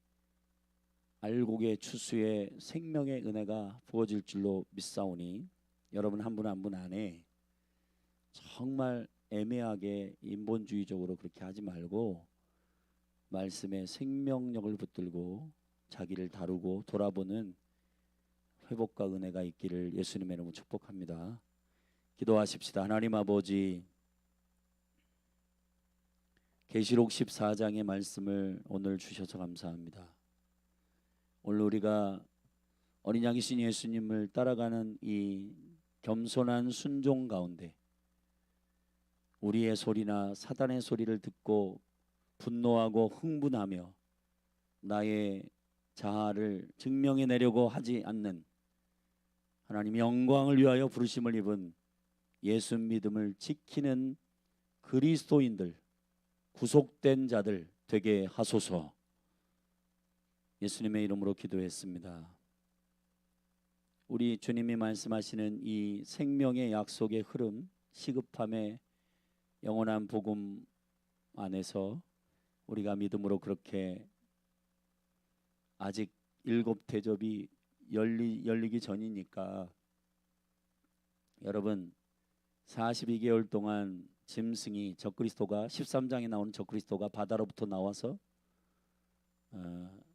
알곡의 추수의 생명의 은혜가 부어질 줄로 믿사오니 여러분 한 분 한 분 안에 정말 애매하게 인본주의적으로 그렇게 하지 말고 말씀에 생명력을 붙들고 자기를 다루고 돌아보는 회복과 은혜가 있기를 예수님의 이름으로 축복합니다. 기도하십시다. 하나님 아버지, 계시록 14장의 말씀을 오늘 주셔서 감사합니다. 오늘 우리가 어린 양이신 예수님을 따라가는 이 겸손한 순종 가운데 우리의 소리나 사단의 소리를 듣고 분노하고 흥분하며 나의 자아를 증명해내려고 하지 않는 하나님 영광을 위하여 부르심을 입은 예수 믿음을 지키는 그리스도인들, 구속된 자들 되게 하소서. 예수님의 이름으로 기도했습니다. 우리 주님이 말씀하시는 이 생명의 약속의 흐름, 시급함의 영원한 복음 안에서 우리가 믿음으로 그렇게 아직 7 대접이 열리기 전이니까 여러분 42개월 동안 짐승이 적그리스도가 13장에 나오는 적그리스도가 바다로부터 나와서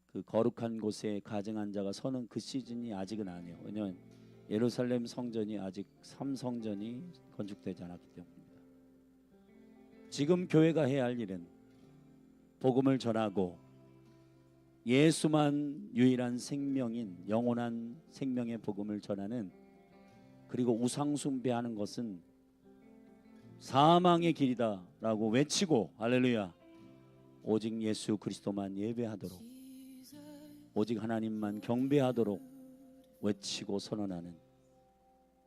그 거룩한 곳에 가증한 자가 서는 그 시즌이 아직은 아니에요. 왜냐하면 예루살렘 성전이 아직 3성전이 건축되지 않았기 때문입니다. 지금 교회가 해야 할 일은 복음을 전하고 예수만 유일한 생명인 영원한 생명의 복음을 전하는, 그리고 우상 숭배하는 것은 사망의 길이다 라고 외치고, 할렐루야, 오직 예수 그리스도만 예배하도록, 오직 하나님만 경배하도록 외치고 선언하는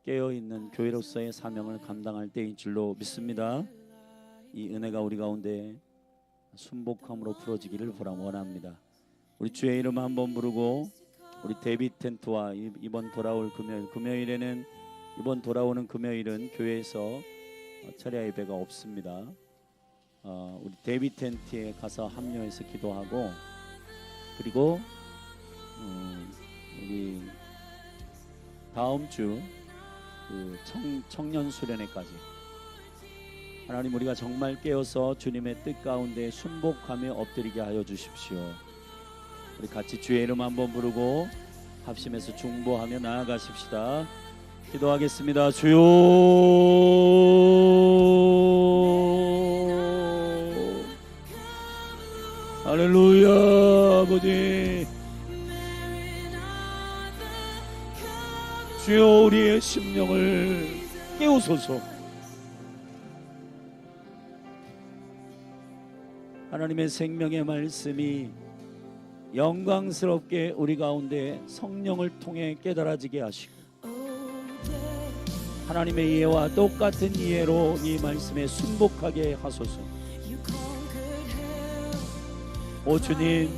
깨어있는 교회로서의 사명을 감당할 때인 줄로 믿습니다. 이 은혜가 우리 가운데 순복함으로 풀어지기를 원합니다. 우리 주의 이름 한번 부르고, 우리 데뷔 텐트와 이번 돌아올 금요일에는 이번 돌아오는 금요일은 교회에서 철야 예배가 없습니다. 우리 데뷔 텐트에 가서 합류해서 기도하고, 그리고 우리 다음 주 그 청년 수련회까지 하나님 우리가 정말 깨어서 주님의 뜻 가운데 순복하며 엎드리게 하여 주십시오. 우리 같이 주의 이름 한번 부르고 합심해서 중보하며 나아가십시다. 기도하겠습니다. 주여, 할렐루야. 아버지, 주여 우리의 심령을 깨우소서. 하나님의 생명의 말씀이 영광스럽게 우리 가운데 성령을 통해 깨달아지게 하시고, 하나님의 이해와 똑같은 이해로 이 말씀에 순복하게 하소서. 오 주님,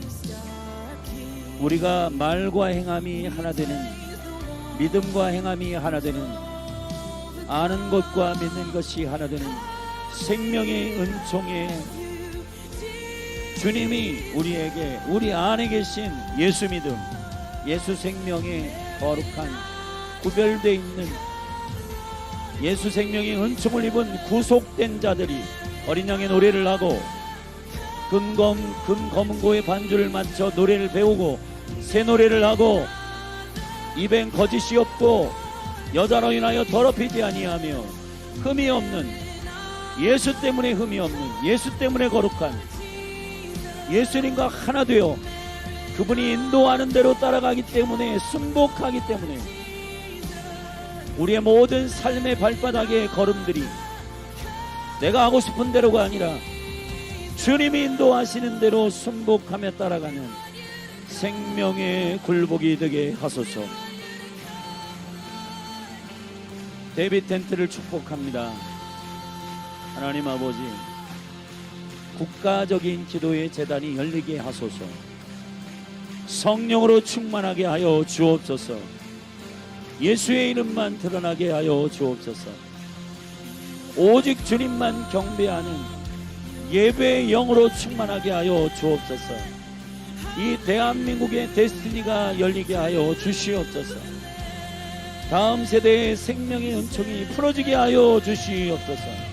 우리가 말과 행함이 하나 되는, 믿음과 행함이 하나 되는, 아는 것과 믿는 것이 하나 되는 생명의 은총에 주님이 우리에게, 우리 안에 계신 예수 믿음, 예수 생명의 거룩한 구별되어 있는 예수 생명의 은총을 입은 구속된 자들이 어린 양의 노래를 하고 금검은고의 반주를 맞춰 노래를 배우고 새 노래를 하고, 입엔 거짓이 없고 여자로 인하여 더럽히지 아니하며 흠이 없는, 예수 때문에 흠이 없는, 예수 때문에 거룩한 예수님과 하나 되어 그분이 인도하는 대로 따라가기 때문에, 순복하기 때문에 우리의 모든 삶의 발바닥의 걸음들이 내가 하고 싶은 대로가 아니라 주님이 인도하시는 대로 순복하며 따라가는 생명의 굴복이 되게 하소서. 데이빗 텐트를 축복합니다. 하나님 아버지, 국가적인 기도의 재단이 열리게 하소서. 성령으로 충만하게 하여 주옵소서. 예수의 이름만 드러나게 하여 주옵소서. 오직 주님만 경배하는 예배의 영으로 충만하게 하여 주옵소서. 이 대한민국의 데스티니가 열리게 하여 주시옵소서. 다음 세대의 생명의 은총이 풀어지게 하여 주시옵소서.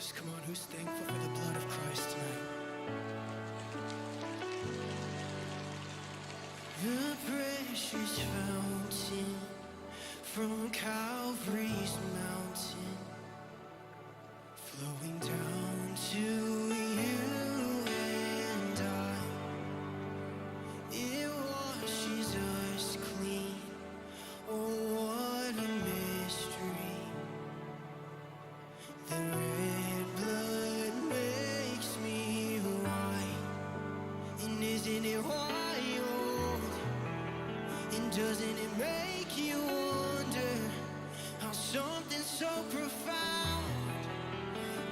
Just come on, who's thankful for the blood of Christ tonight? The precious fountain from Calvary's mountain, flowing down to you and I. It washes us clean. Oh, what a mystery. The red blood makes me white. And isn't it wild? And doesn't it make you wonder how something so profound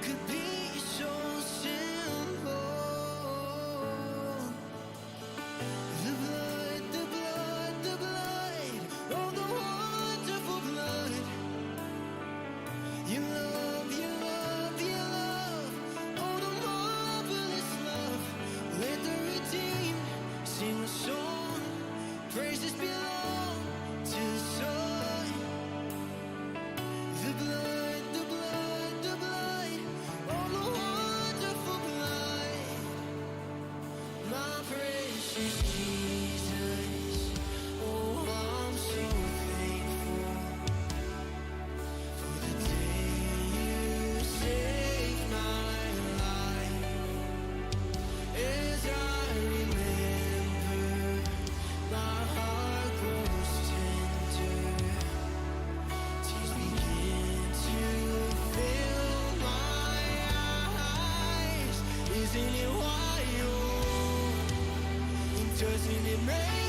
could be so simple? The blood, the blood, the blood, oh the wonderful blood. Your love, your love, your love, oh the marvelous love. Let the redeemed sing a song, praises belong to the Son. The blood, the blood, the blood, oh the wonderful blood. My precious Jesus, oh I'm so thankful for the day you saved my life. As I remember, my heart grows tender. Tears begin to fill my eyes. Isn't it wild? And doesn't it make